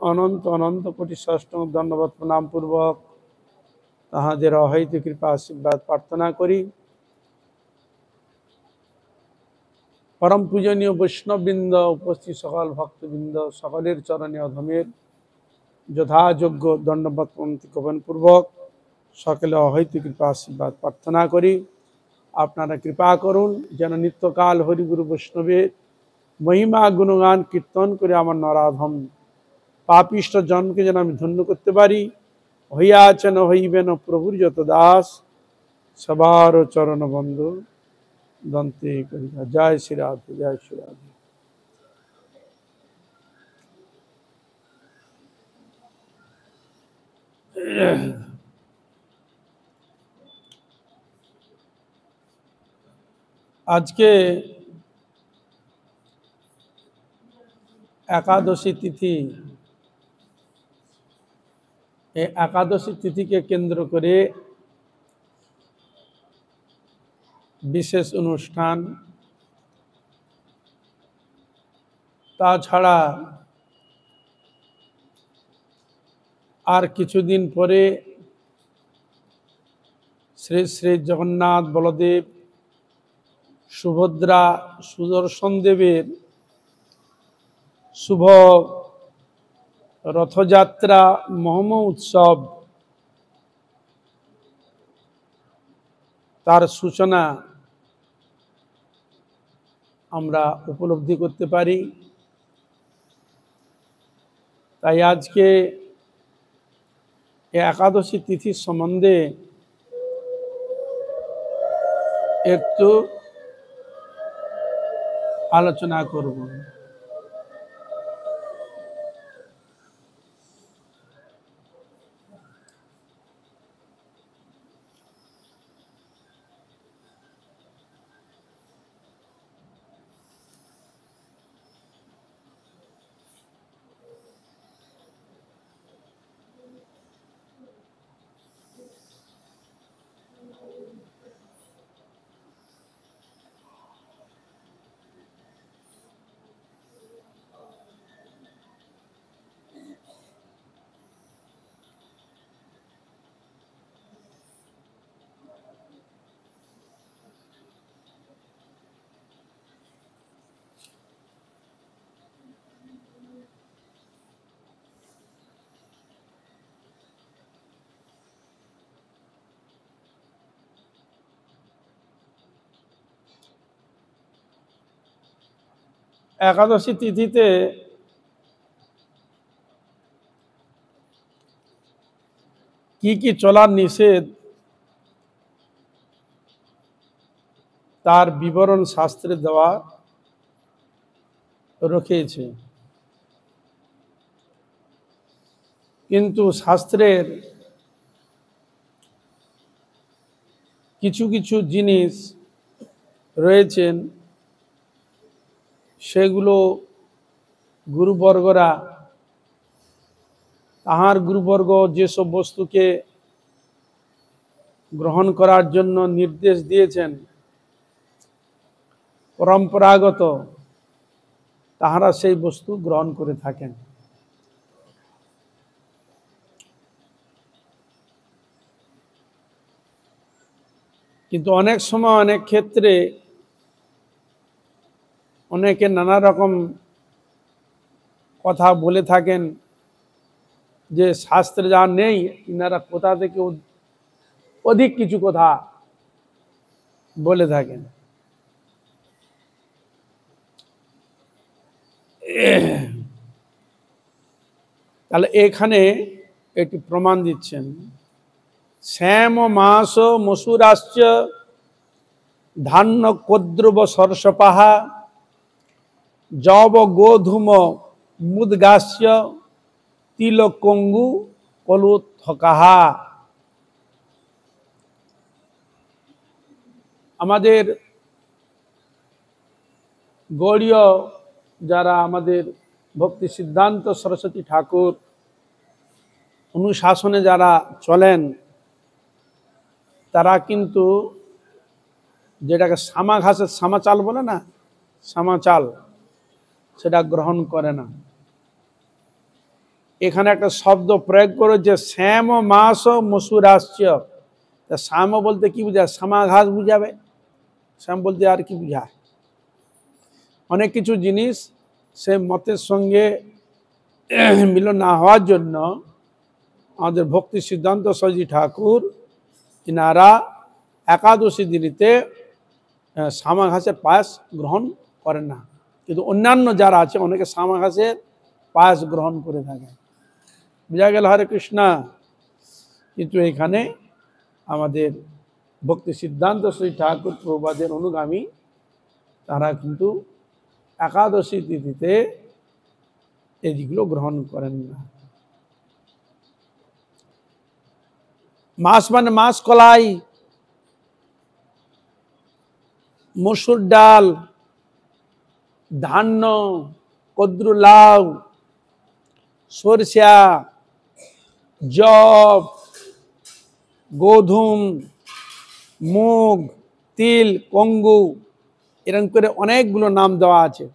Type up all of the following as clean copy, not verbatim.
অনন্ত অনন্ত কোটি সাষ্টাঙ্গ ধন্যবাদ প্রণাম পূর্বক তাহাদের অহৈতুক কৃপা আশীর্বাদ প্রার্থনা করি। परम पूजनीय वैष्णवबृंद उपस्थित सकल भक्तबृंद सकलेर चरणे अधमेर যথাযোগ্য দণ্ডবত প্রণতি জ্ঞাপন পূর্বক সকলে অহৈতুক কৃপা আশীর্বাদ প্রার্থনা করি। আপনারা কৃপা করুন যেন নিত্যকাল হরিগুরু বৈষ্ণবের মহিমা গুণগান কীর্তন করে আমার নরাধম পাপিষ্ঠ জনকে যেন আমি ধন্য করতে পারি। হইয়াছেন হইবেন প্রভুর যত দাস সবার চরণ বন্ধু দন্তে করিয়া। জয় শ্রী রাধে, জয় শ্রী রাধে। আজকে একাদশী তিথি। এই একাদশী তিথিকে কেন্দ্র করে বিশেষ অনুষ্ঠান, তাছাড়া আর কিছুদিন পরে শ্রী শ্রী জগন্নাথ বলদেব সুভদ্রা সুদর্শন দেবের শুভ রথযাত্রা মহম উৎসব, তার সূচনা আমরা উপলব্ধি করতে পারি। তাই আজকে একাদশী তিথির সম্বন্ধে একটু আলোচনা করব। একাদশী তিথিতে কি চলার নিষেধ তার বিবরণ শাস্ত্রে দেওয়া রয়েছে, কিন্তু শাস্ত্রের কিছু কিছু জিনিস রয়েছেন সেগুলো গুরুবর্গরা তাহার গুরুবর্গ যেসব বস্তুকে গ্রহণ করার জন্য নির্দেশ দিয়েছেন পরম্পরাগত, তাহারা সেই বস্তু গ্রহণ করে থাকেন। কিন্তু অনেক সময় অনেক ক্ষেত্রে অনেকে নানা রকম কথা বলে থাকেন যে শাস্ত্রে যা নেই ইনারা কোথা থেকে অধিক কিছু কথা বলে থাকেন। তাহলে এখানে একটি প্রমাণ দিচ্ছেন। শ্যাম মাস মসুরাশ্চ ধান্য কদ্রব সরসপাহা জব গোধূম মুদগাস্য তিল কঙ্গু কলুথকাহা। আমাদের গৌড়ীয় যারা আমাদের ভক্তি সিদ্ধান্ত সরস্বতী ঠাকুর অনুশাসনে যারা চলেন তারা কিন্তু যেটাকে সামা ঘাসের সামা চাল বলে না, সামা চাল, সেটা গ্রহণ করে না। এখানে একটা শব্দ প্রয়োগ করেছে শ্যাম মাস মসুরাশ্চ। তা শ্যাম বলতে কি বোঝায়? শ্যামা ঘাস বুঝাবে। শ্যাম বলতে আর কি বুঝায়? অনেক কিছু জিনিস সে মতের সঙ্গে মিলন না হওয়ার জন্য আমাদের ভক্তি সিদ্ধান্ত সরজি ঠাকুর ইনারা একাদশী দিনীতে শ্যামা ঘাসের পায়েস গ্রহণ করেন না, কিন্তু অন্যান্য যারা আছে অনেকে শ্যামা ঘাসের পায়েস গ্রহণ করে থাকে। বোঝা গেল? হরে কৃষ্ণ। কিন্তু এখানে আমাদের ভক্তি সিদ্ধান্ত শ্রী ঠাকুর প্রভুপাদের অনুগামী তারা কিন্তু একাদশী তিথিতে এইগুলো গ্রহণ করেন না। মাছ মানে মাছ কলাই, মসুর ডাল, ধান্য, কদ্রু লাউ, সরষা, জব, গোধুম, মুগ, তিল, কঙ্গু, এরকম করে অনেকগুলো নাম দেওয়া আছে।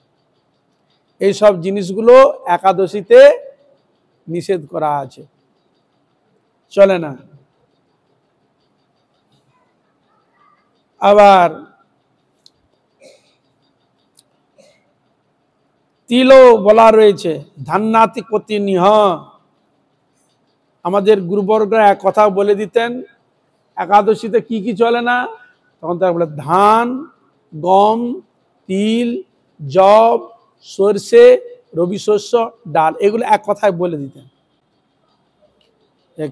এইসব জিনিসগুলো একাদশীতে নিষেধ করা আছে, চলে না। আবার তিলও বলা রয়েছে, ধান্নাতি কতি নিহ। আমাদের গুরুবর্গরা এক কথা বলে দিতেন একাদশীতে কি কি চলে না, তখন তারা বলে ধান, গম, তিল, জব, সরষে, রবি শস্য, ডাল, এগুলো এক কথায় বলে দিতেন।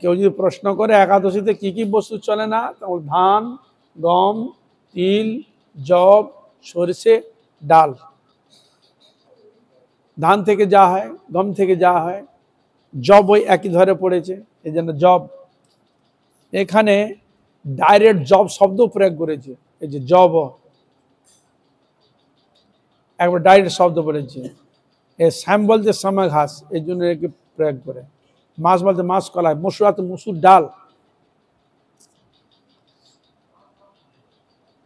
কেউ যদি প্রশ্ন করে একাদশীতে কি কি বস্তু চলে না, তখন ধান, গম, তিল, জব, সরষে, ডাল। ধান থেকে যা হয়, গম থেকে যা হয়, জব ওই একই ধরে পড়েছে, এই জন্য জব। এখানে ডাইরেক্ট জব শব্দ প্রয়োগ করেছে, এই যে জব একবার ডাইরেক্ট শব্দ বলেছে। এ শ্যাম বলতে শ্যামা ঘাস, এই জন্য একে প্রয়োগ করে। মাছ বলতে মাছ কলাই, মসুরাতে মসুর ডাল,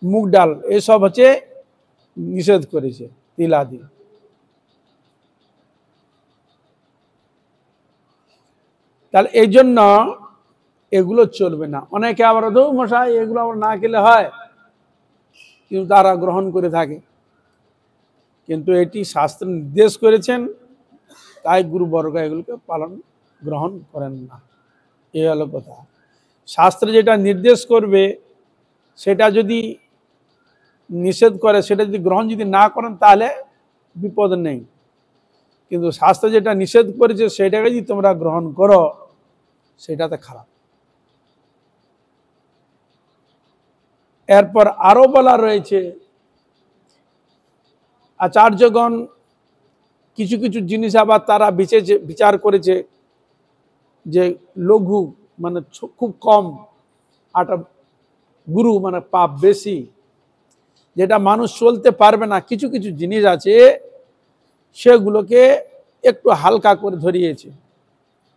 মুগ ডাল, এসব হচ্ছে নিষেধ করেছে, তিল আদি। তাহলে এই জন্য এগুলো চলবে না। অনেকে আবার মশাই এগুলো আবার না খেলে হয়, কিন্তু তারা গ্রহণ করে থাকে। কিন্তু এটি শাস্ত্র নির্দেশ করেছেন, তাই গুরুবর্গ এগুলোকে পালন গ্রহণ করেন না। এই হলো কথা। শাস্ত্রে যেটা নির্দেশ করবে সেটা যদি নিষেধ করে, সেটা যদি গ্রহণ যদি না করেন তাহলে বিপদ নেই, কিন্তু শাস্ত্র যেটা নিষেধ করেছে সেটাকে যদি তোমরা গ্রহণ করো সেটাতে খারাপ। এরপর আরো বলা রয়েছে, আচার্যগণ কিছু কিছু জিনিস আবার তারা বিচার করেছে যে লঘু মানে খুব কম, আটা গুরু মানে পাপ বেশি, যেটা মানুষ চলতে পারবে না, কিছু কিছু জিনিস আছে সেগুলোকে একটু হালকা করে ধরিয়েছে,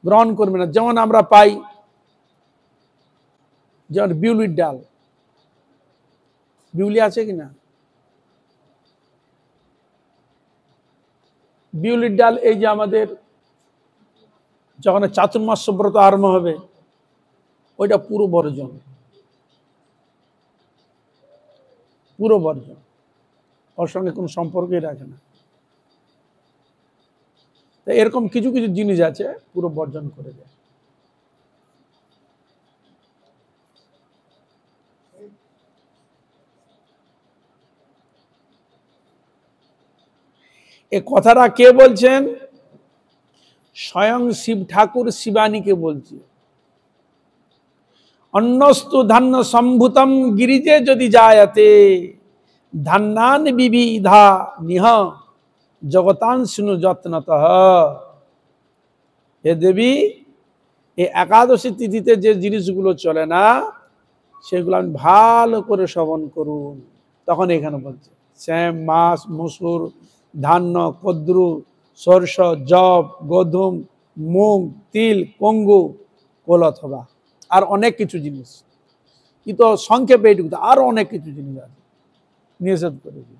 গ্রহণ করবে না। যেমন আমরা পাই, যেমন বিউলির ডাল, বিউলি আছে কিনা? বিউলির ডাল এই যে আমাদের যখন চাতুর্মাস্য ব্রত আরম্ভ হবে, ওইটা পুরো বর্জন, পুরো বর্জন, ওর সঙ্গে কোনো সম্পর্কই রাখে না। এরকম কিছু কিছু জিনিস আছে পুরো বর্জন করে দেয়। এ কথাটা কে বলছেন? স্বয়ং শিব ঠাকুর শিবানীকে বলছে। অন্নস্তু ধান্য সম্ভূতম গিরিজে যদি যায়তে ধান্নান বিবিধা নিহ জগতান শুনু যত্নতঃ। হে দেবী, এই একাদশী তিথিতে যে জিনিসগুলো চলে না সেগুলো আমি ভালো করে শ্রবণ করুন। তখন এখানে বলছে শ্যাম, মাছ, মসুর, ধান্য, কদ্রু, সরষ, জব, গোধুম, মুগ, তিল, কঙ্গু, কোলথবা, আর অনেক কিছু জিনিস, কিন্তু সংক্ষেপে এইটুকু, আরো অনেক কিছু জিনিস আছে নিষেধ করেছে।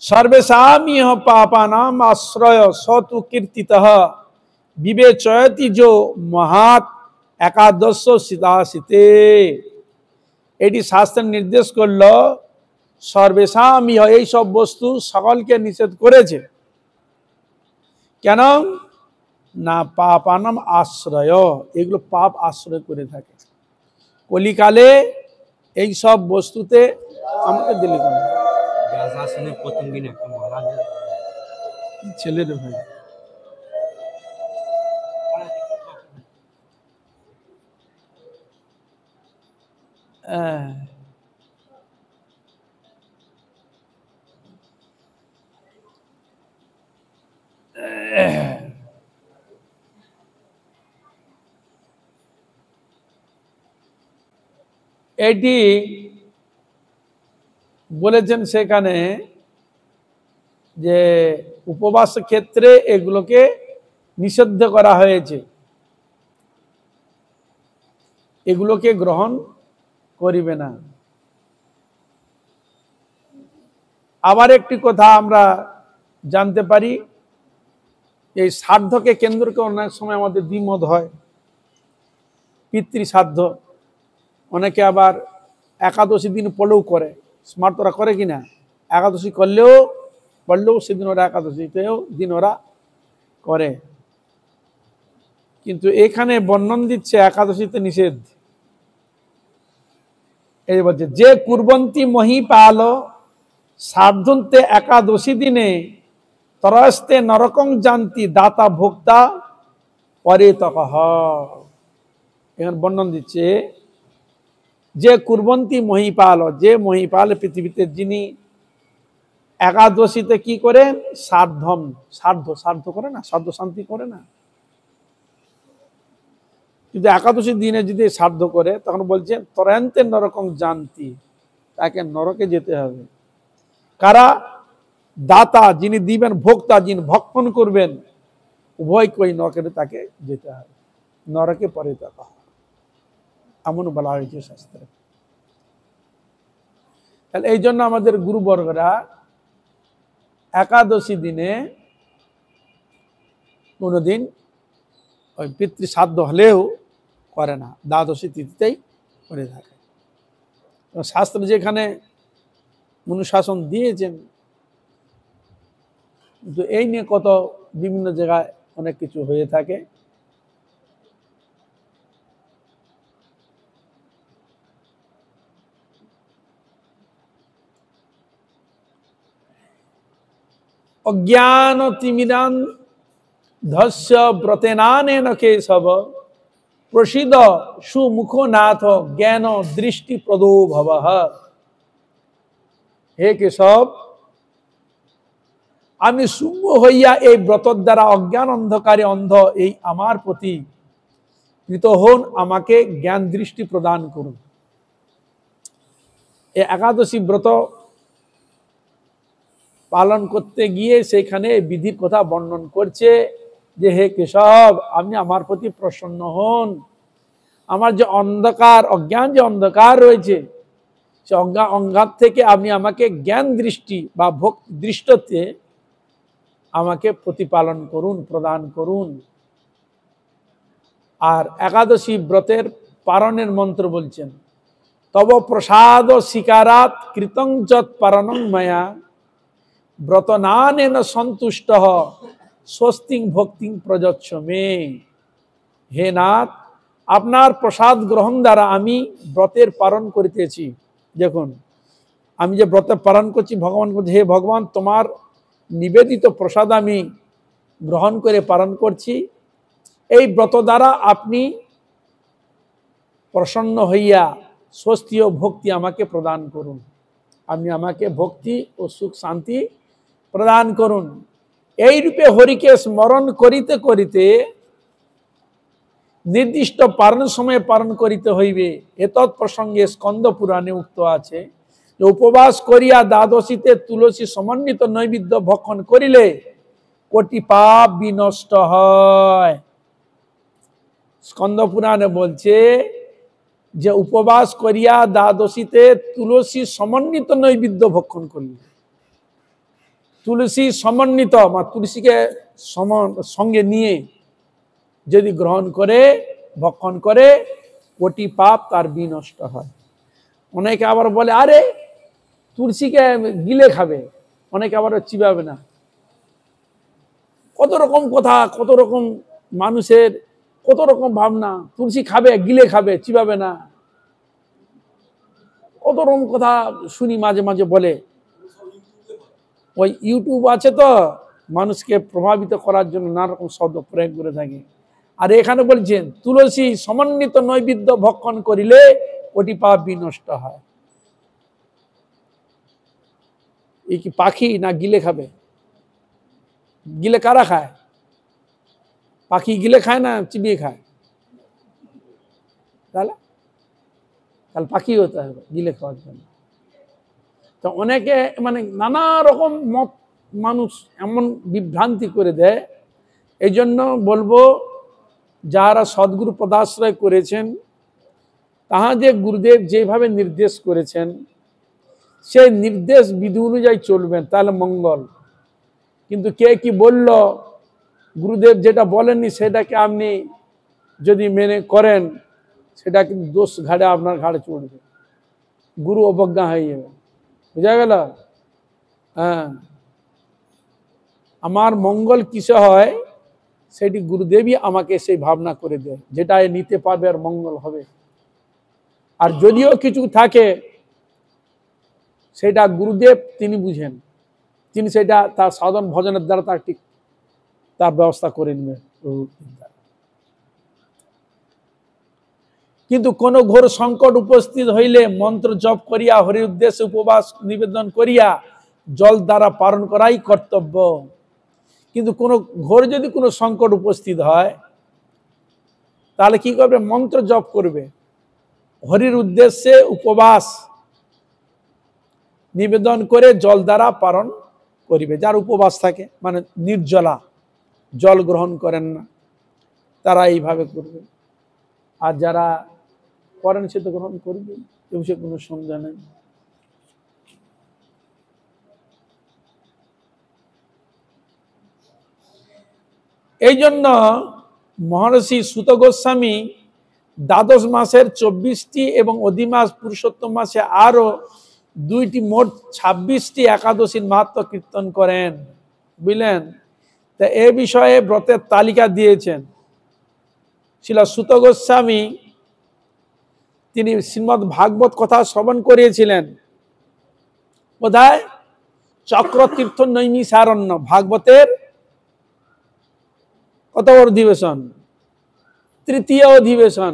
सर्वेषामिह पापानाम आश्रय सतु कीर्तितः विवेचयति जो महात एकादश सीतासीते। এটি শাস্ত্রের নির্দেশ করলো সর্বেষামিহ এই সব বস্তু সকলকে নিষেধ করেছে। কেন না পাপানাম আশ্রয়, এগুলো পাপ আশ্রয় করে থাকে। কলিকালে এই সব বস্তুতে আমাকে দিলে কেন প্রথম দিন একটা মারা যায় ছেলের ভাই এটি বলেছেন সেখানে যে উপবাস ক্ষেত্রে এগুলোকে নিষিদ্ধ করা হয়েছে, এগুলোকে গ্রহণ করিবে না। আবার একটি কথা আমরা জানতে পারি, এই শ্রাদ্ধকে কেন্দ্র করে অনেক সময় আমাদের দ্বিমত হয়। পিতৃ শ্রাদ্ধ অনেকে আবার একাদশী দিন পড়লেও করে, স্মার্ট ওরা করে কিনা, একাদশী পড়লেও সেদিন ওরা একাদশীতেও দিন ওরা করে। কিন্তু এখানে বর্ণন দিচ্ছে একাদশীতে নিষেধ। এই বলছে যে কুর্বন্তী মহিপাল শ্রাদ্ধন্তে একাদশী দিনে তরস্তে নরকং জানতি দাতা ভোক্তা পরে তকহ। এখানে বর্ণন দিচ্ছে যে কুর্বন্তী মহিপাল, যে মহিপাল পৃথিবীতে যিনি একাদশীতে কি করেন শ্রাদ্ধ করে না, শ্রাদ্ধ শান্তি করে না, যদি একাদশী দিনে যদি শ্রাদ্ধ করে তখন বলছেন তরান্তে নরকং জানতি, তাকে নরকে যেতে হবে। কারা? দাতা যিনি দিবেন, ভোক্তা যিনি ভক্ষণ করবেন, উভয় কই নরকে তাকে যেতে হবে, নরকে পরে তাকা এমন বলা হয়েছে শাস্ত্রে। তাহলে এই জন্য আমাদের গুরুবর্গরা একাদশী দিনে কোনোদিন ওই পিতৃ শ্রাদ্ধ হলেও করে না, দ্বাদশী তিথিতেই করে থাকে। শাস্ত্র যেখানে অনুশাসন দিয়েছেন, কিন্তু এই নিয়ে কত বিভিন্ন জায়গায় অনেক কিছু হয়ে থাকে। অজ্ঞান তিমিরান ধস্য ব্রতেনানেন কেশব প্রসিদ সুমুখনাথ জ্ঞান দৃষ্টি প্রদো ভবঃ। হে কেশব, আমি শূন্য হইয়া এই ব্রতর দ্বারা অজ্ঞান অন্ধকারে অন্ধ এই আমার প্রতি কৃত হন, আমাকে জ্ঞান দৃষ্টি প্রদান করুন। এই একাদশী ব্রত পালন করতে গিয়ে সেখানে বিধির কথা বর্ণন করছে যে হে কেশব, আপনি আমার প্রতি প্রসন্ন হন, আমার যে অন্ধকার অজ্ঞান যে অন্ধকার রয়েছে সে অজ্ঞান থেকে আপনি আমাকে জ্ঞান দৃষ্টি বা ভক্তি দৃষ্টতে আমাকে প্রতিপালন করুন, প্রদান করুন। আর একাদশী ব্রতের পারণের মন্ত্র বলছেন তব প্রসাদ শিকারাত কৃতং যৎ পারণং মায়া ব্রতনানেন সন্তুষ্ট স্বস্তিং ভক্তিং প্রযচ্ছ মে। হে নাথ, আপনার প্রসাদ গ্রহণ দ্বারা আমি ব্রতের পালন করিতেছি। দেখুন আমি যে ব্রতের পালন করছি, ভগবান বলছে হে ভগবান, তোমার নিবেদিত প্রসাদ আমি গ্রহণ করে পালন করছি, এই ব্রত দ্বারা আপনি প্রসন্ন হইয়া স্বস্তি ও ভক্তি আমাকে প্রদান করুন, আপনি আমাকে ভক্তি ও সুখ শান্তি প্রদান করুন। এই রূপে হরিকে স্মরণ করিতে করিতে নির্দিষ্ট পালন সময়ে পালন করিতে হইবে। এতৎ প্রসঙ্গে স্কন্দ পুরাণে উক্ত আছে যে উপবাস করিয়া দ্বাদশীতে তুলসী সমন্বিত নৈবেদ্য ভক্ষণ করিলে কোটি পাপ বিনষ্ট হয়। স্কন্দ পুরাণে বলছে যে উপবাস করিয়া দ্বাদশীতে তুলসী সমন্বিত নৈবেদ্য ভক্ষণ করলে তুলসী সমন্বিত বা তুলসীকে সঙ্গে নিয়ে যদি গ্রহণ করে ভক্ষণ করে কোটি পাপ তার বিনষ্ট হয়। অনেকে আবার বলে আরে তুলসীকে গিলে খাবে, অনেকে আবার চিবাবে না। কত রকম কথা, কত রকম মানুষের কত রকম ভাবনা। তুলসী খাবে, গিলে খাবে, চিবাবে না। কত রকম কথা শুনি মাঝে মাঝে বলে। ওই ইউটিউব আছে তো মানুষকে প্রভাবিত করার জন্য নানা রকম শব্দ প্রয়োগ করে থাকে। আর এখানে বলছেন তুলসী সমন্বিত নৈবেদ্য ভক্ষণ করিলে কোটি পাপ বিনষ্ট হয়। এই কি পাখি না গিলে খাবে? গিলে কারা খায়? পাখি গিলে খায় না চিবিয়ে খায়? তাহলে তাহলে পাখি হতে হবে গিলে খাওয়ার জন্য। তো অনেকে মানে নানা রকম মত মানুষ এমন বিভ্রান্তি করে দেয়। এই জন্য বলবো যারা সদ্গুরু পদাশ্রয় করেছেন তাহাদের গুরুদেব যেভাবে নির্দেশ করেছেন সেই নির্দেশ বিধি অনুযায়ী চলবেন, তাহলে মঙ্গল। কিন্তু কে কি বলল, গুরুদেব যেটা বলেননি সেটাকে আপনি যদি মেনে করেন সেটা কিন্তু দোষ ঘাড়ে আপনার ঘাড়ে চড়বে, গুরু অবজ্ঞা হয়ে যাবে। বুঝা গেল? হ্যাঁ, আমার মঙ্গল কিসে হয় সেটি গুরুদেবই আমাকে সেই ভাবনা করে দেয়, যেটা নিতে পারবে আর মঙ্গল হবে। আর যদিও কিছু থাকে সেটা গুরুদেব তিনি বুঝেন, তিনি সেটা তার সাধন ভজনের দ্বারা তার ঠিক তার ব্যবস্থা করে নেবেন। কিন্তু কোন ঘোর সংকট উপস্থিত হইলে মন্ত্র জপ করিয়া হরির উদ্দেশ্যে উপবাস নিবেদন করিয়া জল দ্বারা পালন করাই কর্তব্য। কিন্তু কোন ঘোর যদি কোনো সংকট উপস্থিত হয় তাহলে কি করবে? মন্ত্র জপ করবে, হরির উদ্দেশ্যে উপবাস নিবেদন করে জল দ্বারা পালন করিবে। যার উপবাস থাকে মানে নির্জলা, জল গ্রহণ করেন না, তারা এইভাবে করবে। আর যারা করেন সে তো গ্রহণ করবে, এ বিষয়ে কোনো সন্দেহ নেই। এই জন্য মহর্ষি সুত গোস্বামী দ্বাদশ মাসের 24টি এবং অধিমাস পুরুষোত্তম মাসে আরো 2টি মোট 26টি একাদশীর মাহাত্ম্য কীর্তন করেন। বুঝলেন? তা এ বিষয়ে ব্রতের তালিকা দিয়েছেন ছিল সুত গোস্বামী। তিনি শ্রীমদ্ ভাগবত কথা শ্রবণ করিয়েছিলেন কোথায়? চক্রতীর্থ নৈমিষারণ্য। ভাগবতের কত অধিবেশন? 3য় অধিবেশন।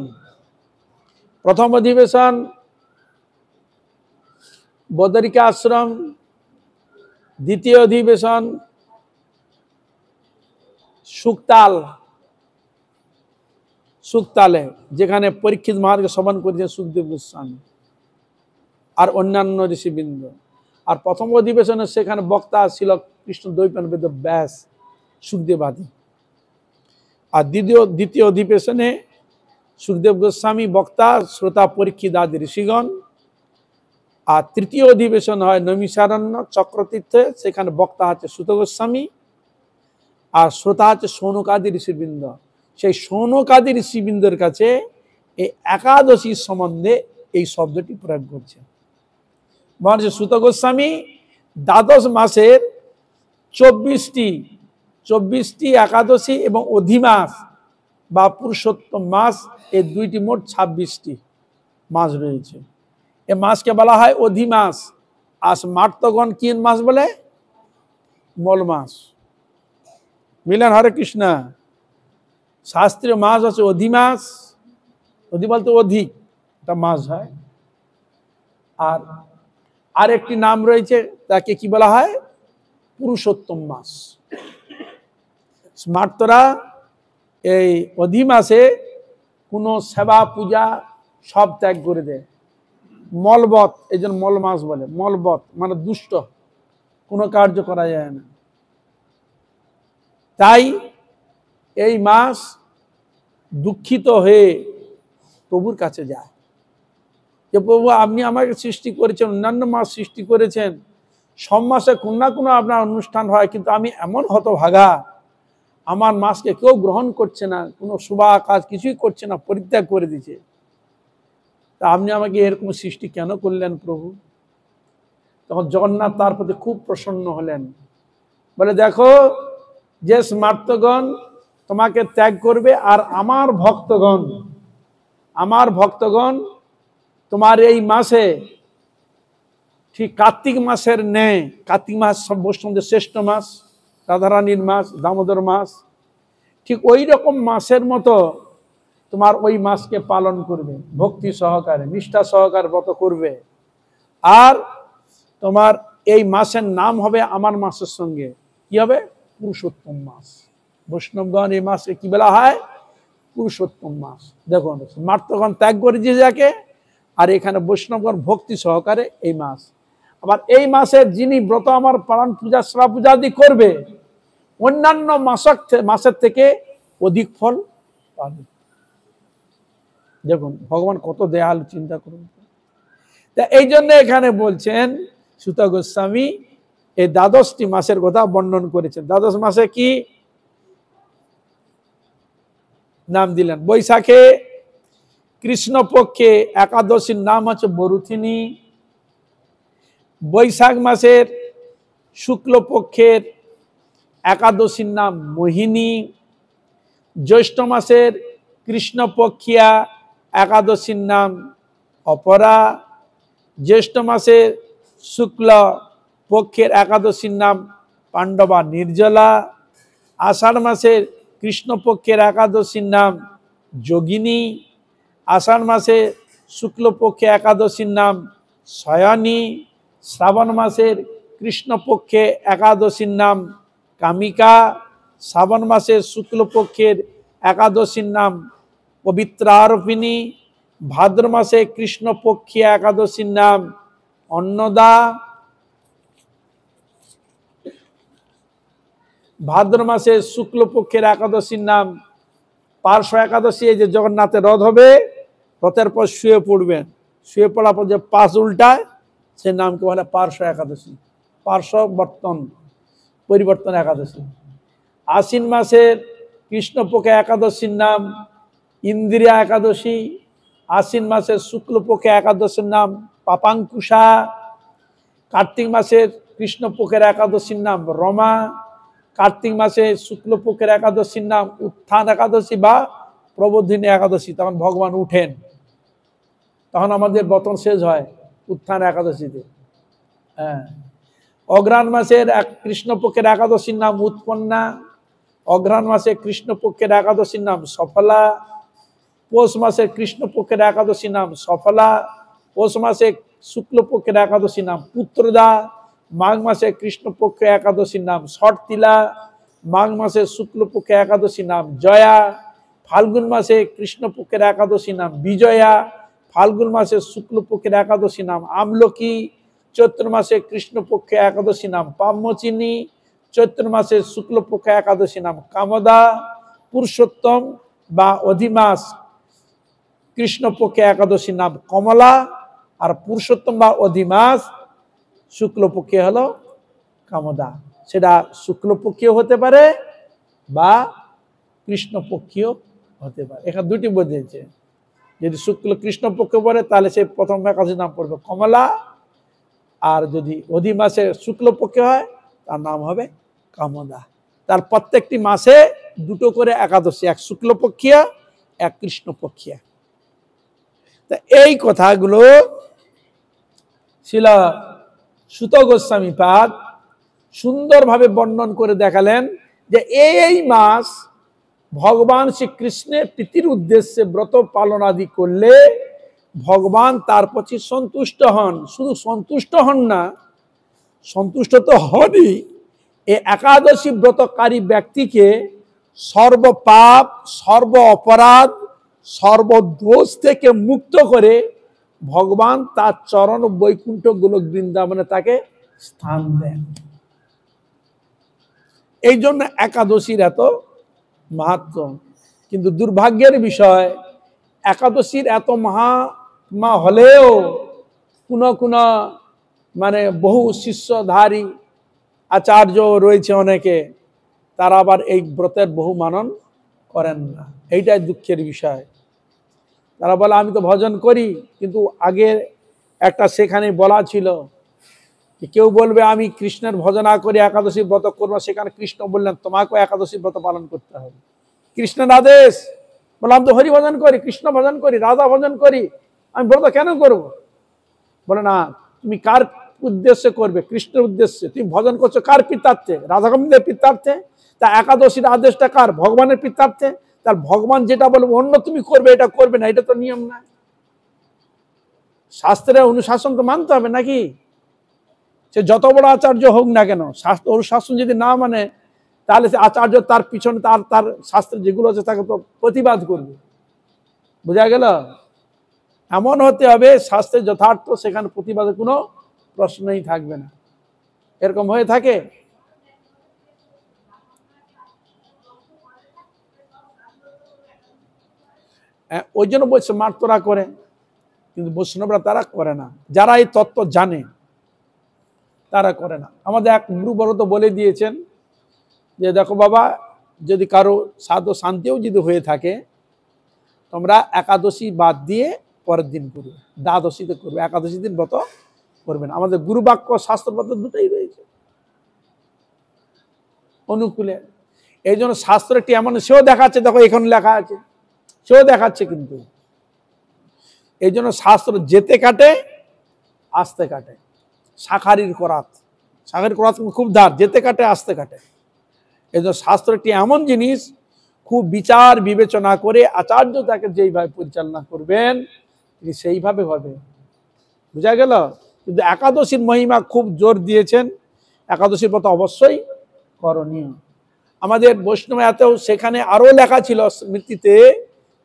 প্রথম অধিবেশন বদরিকা আশ্রম, 2য় অধিবেশন সুক্তালে, যেখানে পরীক্ষিত মহারাজকে শ্রবণ করেছেন সুখদেব গোস্বামী আর অন্যান্য ঋষিবৃন্দ। আর প্রথম অধিবেশনে সেখানে বক্তা ছিল কৃষ্ণ দ্বৈপায়ন বেদ ব্যাস সুখদেবাদী। আর দ্বিতীয় অধিবেশনে সুখদেব গোস্বামী বক্তা, শ্রোতা পরীক্ষিত আদি ঋষিগণ। আর 3য় অধিবেশন হয় নৈমিষারণ্য চক্রতীর্থে, সেখানে বক্তা হচ্ছে সুত গোস্বামী আর শ্রোতা হচ্ছে সৌনকাদি ঋষিবৃন্দ। সেই সৌনকাদি ঋষিবৃন্দের কাছে এই একাদশীর সম্বন্ধে এই শব্দটি প্রয়োগ করছে। মহর্ষি সুত গোস্বামী দ্বাদশ মাসের 24টি একাদশী এবং অধিমাস বা পুরুষোত্তম মাস, এই 2টি মোট 26টি মাস রয়েছে। এ মাসকে বলা হয় অধিমাস। আর মার্তগণ কি মাস বলে? মল মাস। মিলেন? হরে কৃষ্ণ। শাস্ত্রীয় মাস হচ্ছে অধিমাস। অধি বলতে অধিক, একটা মাস হয়। আর আরেকটি নাম রয়েছে, তাকে কি বলা হয়? পুরুষোত্তম মাস। স্মার্তরা এই অধিমাসে কোনো সেবা পূজা সব ত্যাগ করে দেয়। মলবত, এই জন্য মল মাস বলে। মলবত মানে দুষ্ট, কোনো কার্য করা যায় না। তাই এই মাস দুঃখিত হয়ে প্রভুর কাছে যায় যে প্রভু আপনি আমাকে সৃষ্টি করেছেন, অন্যান্য মাস সৃষ্টি করেছেন, সব মাসে কোন না কোনো আপনার অনুষ্ঠান হয়, কিন্তু আমি এমন হতভাগা, আমার মাসকে কেউ গ্রহণ করছে না, কোনো শুভ কাজ কিছুই করছে না, পরিত্যাগ করে দিচ্ছে। তা আপনি আমাকে এরকম সৃষ্টি কেন করলেন প্রভু? তখন জগন্নাথ তার প্রতি খুব প্রসন্ন হলেন, বলে দেখো, যে স্মার্তগণ তোমাকে ত্যাগ করবে, আর আমার ভক্তগণ তোমার এই মাসে ঠিক কার্তিক মাসের ন্যায়, কার্তিক মাস সব বৈষ্ণবদের শ্রেষ্ঠ মাস, রাধারানীর মাস, দামোদর মাস, ঠিক ওই রকম মাসের মতো তোমার ওই মাসকে পালন করবে, ভক্তি সহকারে, নিষ্ঠা সহকারে ব্রত করবে। আর তোমার এই মাসের নাম হবে আমার মাসের সঙ্গে কি হবে? পুরুষোত্তম মাস। বৈষ্ণবগণ এই মাসকে কি বলা হয়? পুরুষোত্তম মাস। দেখুন, মার্তগণ ত্যাগ করেছে যাকে, আর এখানে বৈষ্ণবগণ ভক্তি সহকারে এই মাস। আবার এই মাসে যিনি ব্রত আমার পালন, পূজা, সেবা পূজাদি করবে, অন্যান্য মাসের থেকে অধিক ফল পাবে। দেখুন ভগবান কত দয়ালু, চিন্তা করুন। তা এই জন্য এখানে বলছেন সুত গোস্বামী এই 12টি মাসের কথা বর্ণন করেছেন। 12 মাসে কি নাম দিলেন? বৈশাখে কৃষ্ণপক্ষে একাদশীর নাম হচ্ছে বরুথিনী। বৈশাখ মাসের শুক্লপক্ষের একাদশীর নাম মোহিনী। জ্যৈষ্ঠ মাসের কৃষ্ণপক্ষিয়া একাদশীর নাম অপরা। জ্যৈষ্ঠ মাসের শুক্ল পক্ষের একাদশীর নাম পাণ্ডবা নির্জলা। আষাঢ় মাসের কৃষ্ণপক্ষের একাদশীর নাম যোগিনী। আষাঢ় মাসে শুক্লপক্ষে একাদশীর নাম শয়নী। শ্রাবণ মাসের কৃষ্ণপক্ষে একাদশীর নাম কামিকা। শ্রাবণ মাসের শুক্লপক্ষের একাদশীর নাম পবিত্রার্পিণী। ভাদ্র মাসে কৃষ্ণপক্ষীয় একাদশীর নাম অন্নদা। ভাদ্র মাসে শুক্লপক্ষের একাদশীর নাম পার্শ্ব একাদশী। এই যে জগন্নাথের রথ হবে, রথের পর শুয়ে পড়বেন, শুয়ে পড়ার পর যে পাশ উল্টায় সে নামকে বলে পার্শ্ব একাদশী, পার্শ্ব পরিবর্তন একাদশী। আশ্বিন মাসের কৃষ্ণপক্ষে একাদশীর নাম ইন্দ্রিয়া একাদশী। আশ্বিন মাসের শুক্লপক্ষে একাদশীর নাম পাপাঙ্কুশা। কার্তিক মাসের কৃষ্ণপক্ষের একাদশীর নাম রমা। কার্তিক মাসে শুক্লপক্ষের একাদশীর নাম উত্থান একাদশী বা প্রবোধিনী একাদশী। তখন ভগবান উঠেন, তখন আমাদের বতন শেষ হয় উত্থান একাদশীতে। হ্যাঁ, অঘ্রাণ মাসের কৃষ্ণপক্ষের একাদশীর নাম উৎপন্না। অঘ্রাণ মাসে কৃষ্ণপক্ষের একাদশীর নাম সফলা। পৌষ মাসে কৃষ্ণপক্ষের একাদশীর নাম সফলা। পৌষ মাসে শুক্লপক্ষের একাদশীর নাম পুত্রদা। মাঘ মাসে কৃষ্ণপক্ষে একাদশীর নাম শর্তিলা। মাঘ মাসে শুক্লপক্ষে একাদশীর নাম জয়া। ফাল্গুন মাসে কৃষ্ণপক্ষের একাদশীর নাম বিজয়া। ফাল্গুন মাসে শুক্লপক্ষের একাদশীর নাম আমলকি। চৈত্র মাসে কৃষ্ণপক্ষে একাদশী নাম পাম্যচিনী। চৈত্র মাসে শুক্লপক্ষে একাদশী নাম কামদা। পুরুষোত্তম বা অধিমাস কৃষ্ণপক্ষে একাদশীর নাম কমলা। আর পুরুষোত্তম বা অধিমাস শুক্লপক্ষে হলো কামদা। সেটা শুক্লপক্ষীয় হতে পারে বা কৃষ্ণপক্ষীয় হতে পারে। এখানে দুটি বোঝাচ্ছে, যদি শুক্ল কৃষ্ণপক্ষ পড়ে তাহলে সে প্রথম একাদশীর নাম পড়বে কমলা, আর যদি অধিমাসে শুক্লপক্ষে হয় তার নাম হবে কামদা। তার প্রত্যেকটি মাসে দুটো করে একাদশী, এক শুক্লপক্ষিয়া এক কৃষ্ণপক্ষিয়া। তা এই কথাগুলো ছিল সুত গোস্বামী পাদ সুন্দরভাবে বর্ণন করে দেখালেন যে এই মাস ভগবান শ্রীকৃষ্ণের প্রীতির উদ্দেশ্যে ব্রত পালন আদি করলে ভগবান তার প্রতি সন্তুষ্ট হন। শুধু সন্তুষ্ট হন না, সন্তুষ্ট তো হনই, এই একাদশী ব্রতকারী ব্যক্তিকে সর্বপাপ, সর্ব অপরাধ, সর্বদোষ থেকে মুক্ত করে ভগবান তার চরণ বৈকুণ্ঠ গোলক বৃন্দাবনে তাকে স্থান দেন। এই জন্য একাদশীর এত মাহাত্ম। কিন্তু দুর্ভাগ্যের বিষয়, একাদশীর এত মহাত্মা হলেও কোন মানে বহু শিষ্যধারী আচার্য রয়েছে অনেকে, তারা আবার এই ব্রতের বহু মানন করেন না। এইটাই দুঃখের বিষয়। তারা বলে আমি তো ভজন করি, কিন্তু আগে একটা সেখানে বলা ছিল যে কেউ বলবে আমি কৃষ্ণের ভজন না করে একাদশী ব্রত করবো, সেখানে কৃষ্ণ বললেন তোমাকেও একাদশী ব্রত পালন করতে হবে, কৃষ্ণের আদেশ। বললাম তো হরি ভজন করি, কৃষ্ণ ভজন করি, রাধা ভজন করি, আমি ব্রত কেন করব? বলে না, তুমি কার উদ্দেশ্যে করবে? কৃষ্ণের উদ্দেশ্যে। তুমি ভজন করছো কার পিতার্থে? রাধা গোবিন্দের পিতার্থে। তা একাদশীর আদেশটা কার? ভগবানের পিতার্থে। তার ভগবান যেটা বলবে অন্য তুমি করবে, এটা করবে না, এটা তো নিয়ম না। শাস্ত্রের অনুশাসন তো মানতে হবে নাকি? সে যত বড় আচার্য হোক না কেন, শাস্ত্র অনুশাসন যদি না মানে, তাহলে সে আচার্য তার পিছনে তার শাস্ত্রে যেগুলো আছে তাকে তো প্রতিবাদ করবে। বোঝা গেল? এমন হতে হবে শাস্ত্রের যথার্থ, সেখানে প্রতিবাদের কোনো প্রশ্নই থাকবে না। এরকম হয়ে থাকে। ওই জন্য বৈষ্ণবরা করে, কিন্তু বৈষ্ণবরা তারা করে না। যারা এই তত্ত্ব জানে তারা করে না। আমাদের এক গুরুবর তো বলে দিয়েছেন যে দেখো বাবা, যদি কারো সাধু শান্তিও যদি হয়ে থাকে, তোমরা একাদশী বাদ দিয়ে পরের দিন করবে, দ্বাদশীতে করবে, একাদশী দিন ব্রত করবে না। আমাদের গুরু বাক্য শাস্ত্র ব্রত দুটোই রয়েছে অনুকূলে। এই জন্য শাস্ত্রটি এমন, সেও দেখাচ্ছে, দেখো এখানে লেখা আছে, সেও দেখাচ্ছে। কিন্তু এই জন্য শাস্ত্র যেতে কাটে আসতে কাটে। শাখারির করাত খুব ধার, যেতে কাটে আসতে কাটে। এই জন্য শাস্ত্রটি এমন জিনিস, খুব বিচার বিবেচনা করে আচার্য তাকে যেইভাবে পরিচালনা করবেন তিনি সেইভাবে হবে। বুঝা গেল? কিন্তু একাদশীর মহিমা খুব জোর দিয়েছেন, একাদশীর ব্রত অবশ্যই করণীয়। আমাদের বৈষ্ণব এতেও সেখানে আরো লেখা ছিল, স্মৃতিতে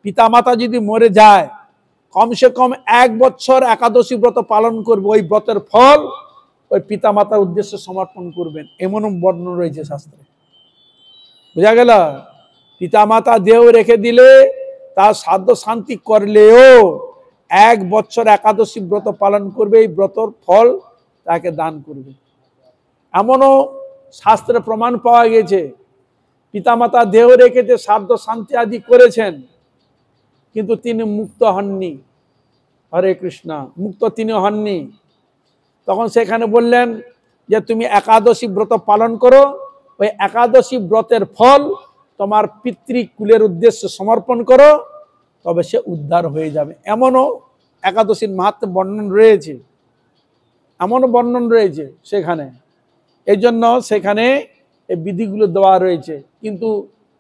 পিতামাতা যদি মরে যায় কমসে কম 1 বছর একাদশী ব্রত পালন করবে, ওই ব্রতের ফল ওই পিতামাতার উদ্দেশ্যে সমর্পণ করবেন, এমনও বর্ণনা রয়েছে শাস্ত্রে। বুঝা গেল? পিতামাতা দেহ রেখে দিলে, তার সাধ্য শান্তি করলেও 1 বছর একাদশী ব্রত পালন করবে, এই ব্রতর ফল তাকে দান করবে। এমনও শাস্ত্রে প্রমাণ পাওয়া গেছে, পিতামাতা দেহ রেখে যে সাধ্য শান্তি আদি করেছেন, কিন্তু তিনি মুক্ত হননি। হরে কৃষ্ণ, মুক্ত তিনি হননি। তখন সেখানে বললেন যে তুমি একাদশী ব্রত পালন করো, ওই একাদশী ব্রতের ফল তোমার পিতৃকুলের উদ্দেশ্যে সমর্পণ করো, তবে সে উদ্ধার হয়ে যাবে। এমনও একাদশীর মাহাত্ম্য বর্ণন রয়েছে, এমনও বর্ণন রয়েছে সেখানে। এই জন্য সেখানে এই বিধিগুলো দেওয়া রয়েছে। কিন্তু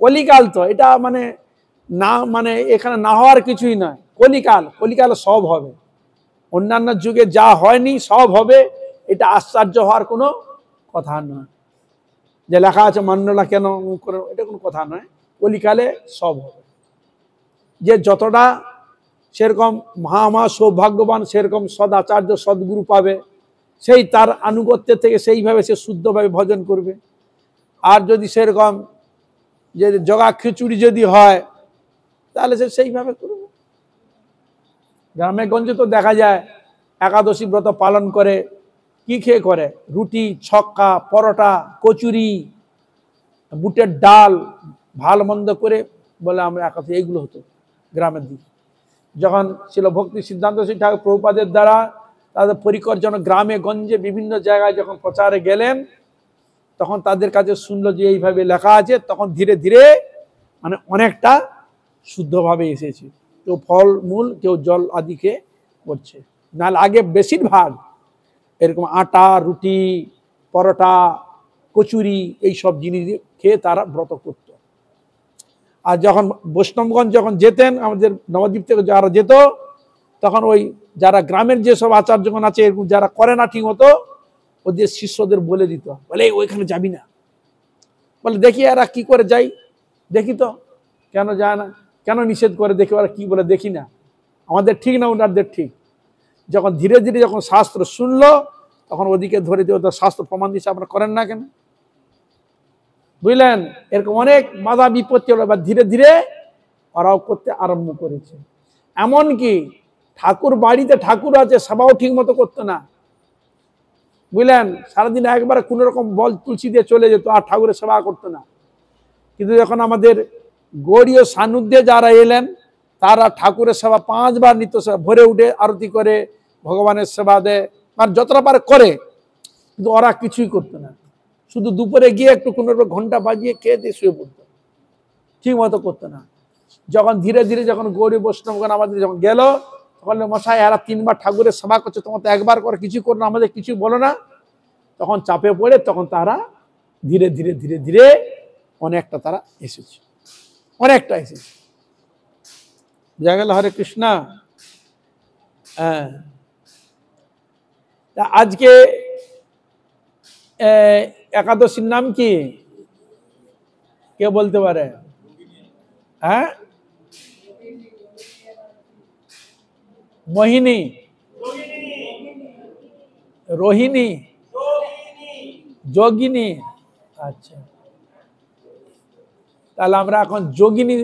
কলিকাল তো এটা মানে না, মানে এখানে না হওয়ার কিছুই নয়। কলিকালে সব হবে, অন্যান্য যুগে যা হয়নি সব হবে, এটা আশ্চর্য হওয়ার কোনো কথা নয়। যে লেখা আছে মান্য না কেন, এটা কোনো কথা নয়। কলিকালে সব হবে। যে যতটা সেরকম মহা সৌভাগ্যবান, সেরকম সদাচার্য সদ্গুরু পাবে, সেই তার আনুগত্যের থেকে সেইভাবে সে শুদ্ধভাবে ভজন করবে। আর যদি সেরকম যে জগা খিচুড়ি যদি হয়, তাহলে সে সেইভাবে করবে। গ্রামে গঞ্জে তো দেখা যায় একাদশী ব্রত পালন করে, কি খেয়ে করে? রুটি, ছক্কা, পরোটা, কচুরি, বুটের ডাল, ভালো মন্দ করে বলে আমরা একাদশী। এইগুলো হতো গ্রামের দিকে। যখন ছিল ভক্তি সিদ্ধান্ত ঠাকুর প্রভুপাদের দ্বারা তাদের পরিকর জন্য গ্রামে গঞ্জে বিভিন্ন জায়গায় যখন প্রচারে গেলেন, তখন তাদের কাছে শুনলো যে এইভাবে লেখা আছে, তখন ধীরে ধীরে মানে অনেকটা শুদ্ধভাবে এসেছে। কেউ ফল মূল, কেউ জল আদিকে করছে। নাহলে আগে বেশিরভাগ এরকম আটা, রুটি, পরোটা, কচুরি এইসব জিনিস খেয়ে তারা ব্রত করত। আর যখন বৈষ্ণবগঞ্জ যখন যেতেন, আমাদের নবদ্বীপ থেকে যারা যেত, তখন ওই যারা গ্রামের যেসব আচার্যগণ আছে, এরকম যারা করে না ঠিক মতো, ওদের শিষ্যদের বলে দিত, বলে ওইখানে যাবি না। বলে দেখি এরা কি করে যাই, দেখি তো কেন যায় না, কেন নিষেধ করে, দেখি ওরা কি বলে, দেখি না, আমাদের ঠিক না ওনাদের ঠিক। যখন ধীরে ধীরে যখন শাস্ত্র শুনলো, তখন ওদিকে ধরে দিয়ে শাস্ত্র প্রমাণ দিচ্ছে, আপনারা করেন না কেন? বুঝলেন? এরকম অনেক বাধা বিপত্তি হলো, বা ধীরে ধীরে ওরাও করতে আরম্ভ করেছে। এমনকি ঠাকুর বাড়িতে ঠাকুর আছে, সবাও ঠিক মতো করতো না। বুঝলেন, সারাদিন একবারে কোনো রকম বল তুলসী দিয়ে চলে যেত, আর ঠাকুরের সেবা করতো না। কিন্তু যখন আমাদের গৌড়ীয় সান্নিধ্যে যারা এলেন, তারা ঠাকুরের সেবা 5 বার নিত্য সেবা, ভোরে উঠে আরতি করে, ভগবানের সেবা দেয়, মানে যতটা পারে করে। কিন্তু ওরা কিছুই করতো না, শুধু দুপুরে গিয়ে একটু কোনো ঘন্টা বাজিয়ে খেয়ে দিয়ে শুয়ে পড়তো, ঠিক মতো করতো না। যখন ধীরে ধীরে যখন গৌরী বৈষ্ণবগণ আমাদের যখন গেল, তখন মশাই এরা 3 বার ঠাকুরের সেবা করছে, তোমার তো একবার করে কিছু করো না, আমাদের কিছু বলো না। তখন চাপে পড়ে তখন তারা ধীরে ধীরে ধীরে ধীরে অনেকটা তারা এসেছে, অনেকটা এসেছে। বুঝা গেল? হরে কৃষ্ণ। হ্যাঁ, আজকে একাদশীর নাম কি কে বলতে পারে? হ্যাঁ, মোহিনী, রোহিণী, যোগিনী। আচ্ছা, তাহলে আমরা এখন যোগিনী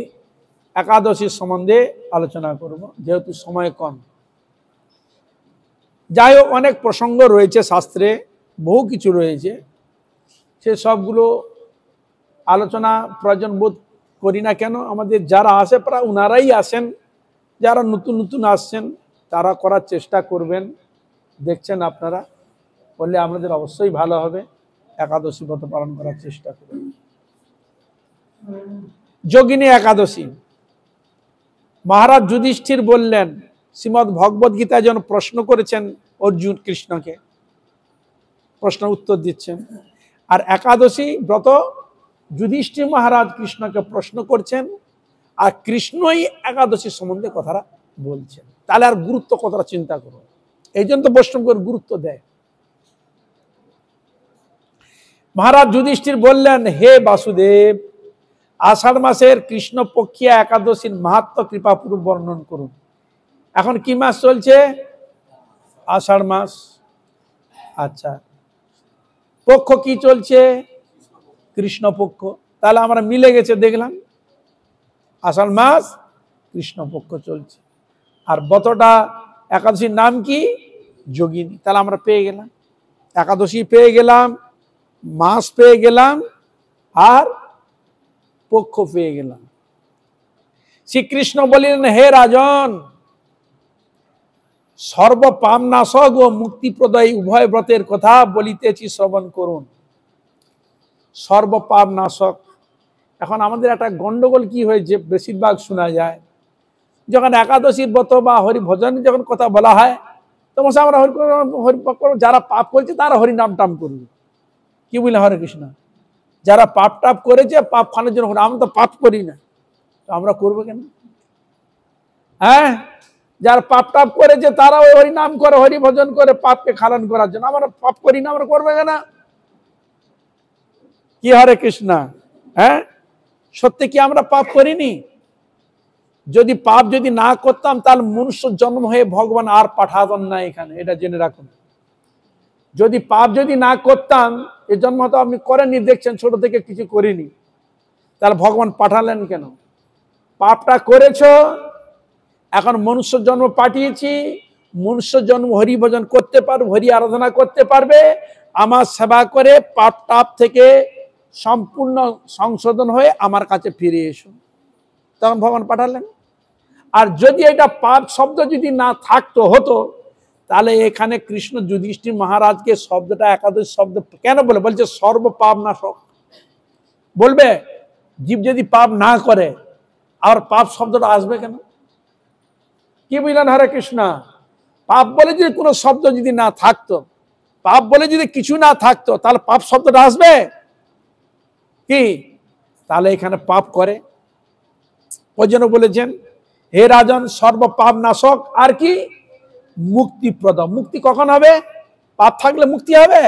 একাদশীর সম্বন্ধে আলোচনা করব, যেহেতু সময় কম। যাই হোক, অনেক প্রসঙ্গ রয়েছে শাস্ত্রে, বহু কিছু রয়েছে, সে সবগুলো আলোচনা প্রয়োজন বোধ করি না কেন। আমাদের যারা আসে প্রায় ওনারাই আসেন, যারা নতুন নতুন আসছেন তারা করার চেষ্টা করবেন। দেখছেন আপনারা, বললে আমাদের অবশ্যই ভালো হবে, একাদশী ব্রত পালন করার চেষ্টা করবেন। যোগিনী একাদশী, মহারাজ যুধিষ্ঠির বললেন, শ্রীমদ্ ভগবদ গীতায় যেন প্রশ্ন করেছেন অর্জুন কৃষ্ণকে, প্রশ্ন উত্তর দিচ্ছেন। আর একাদশী ব্রত যুধিষ্ঠির মহারাজ কৃষ্ণকে প্রশ্ন করছেন, আর কৃষ্ণই একাদশী সম্বন্ধে কথাটা বলছেন। তাহলে আর গুরুত্ব কতটা চিন্তা করুন, এই জন্য তো বৈষ্ণবের গুরুত্ব দেয়। মহারাজ যুধিষ্ঠির বললেন, হে বাসুদেব, আষাঢ় মাসের কৃষ্ণপক্ষিয়া একাদশীর মাহাত্ম্য কৃপাপূর্বক বর্ণন করুন। এখন কি মাস চলছে? আষাঢ় মাস। আচ্ছা, পক্ষ কি চলছে? কৃষ্ণপক্ষ। তাহলে আমরা মিলে গেছে, দেখলাম আষাঢ় মাস কৃষ্ণপক্ষ চলছে। আর ব্রতটা একাদশীর নাম কি? যোগিনী। তাহলে আমরা পেয়ে গেলাম, একাদশী পেয়ে গেলাম, মাস পেয়ে গেলাম, আর পক্ষ পেয়ে গেলাম। শ্রীকৃষ্ণ বলিলেন, হে রাজন, সর্বপাপ নাশক ও মুক্তিপ্রদায়ী উভয় ব্রতের কথা বলিতেছি, শ্রবণ করুন। সর্বপাপ নাশক। এখন আমাদের একটা গন্ডগোল কি হয়েছে, বেশিরভাগ শোনা যায় যখন একাদশীর ব্রত বা হরি ভজনের যখন কথা বলা হয়, তখন আমরা হরি যারা পাপ করেছে তারা হরি নাম টাম করবে, কি বলে? হরে কৃষ্ণ। যারা পাপ টাপ করেছে, পাপ খানের জন্য, আমরা তো পাপ করি না, তো আমরা করবো কেন? হ্যাঁ, যারা পাপ টাপ করেছে তারা ওই হরি নাম করে, হরি ভজন করে পাপকে খালান করার জন্য। আমরা পাপ করি না, আমরা করবো কেন? কি হরে কৃষ্ণ? হ্যাঁ, সত্যি কি আমরা পাপ করিনি? যদি পাপ যদি না করতাম, তাহলে মনুষ্য জন্ম হয়ে ভগবান আর পাঠাতেন না এখানে, এটা জেনে রাখুন। যদি পাপ যদি না করতাম, এই জন্ম তো আপনি করেননি, দেখছেন ছোট থেকে কিছু করিনি, তাহলে ভগবান পাঠালেন কেন? পাপটা করেছ, এখন মনুষ্য জন্ম পাঠিয়েছি, মনুষ্য জন্ম হরি ভজন করতে পারবে, হরি আরাধনা করতে পারবে, আমার সেবা করে পাপ টাপ থেকে সম্পূর্ণ সংশোধন হয়ে আমার কাছে ফিরে এসো, তখন ভগবান পাঠালেন। আর যদি এটা পাপ শব্দ যদি না থাকতো হতো, তাহলে এখানে কৃষ্ণ যুধিষ্ঠির মহারাজকে শব্দটা একাদশী শব্দ কেন বলে? বলছে সর্বপাপ নাশক। বলবে জীব যদি পাপ না করে, আর পাপ শব্দটা আসবে কেন? কি বুঝলেন হরে কৃষ্ণ? পাপ বলে যদি কোনো শব্দ যদি না থাকতো, পাপ বলে যদি কিছু না থাকতো, তাহলে পাপ শব্দটা আসবে কি? তাহলে এখানে পাপ করে, ওই জন্য বলেছেন, হে রাজন, সর্বপাপ নাশক, আর কি? মুক্তিপ্রদ। মুক্তি কখন হবে? পাপ থাকলে মুক্তি হবে?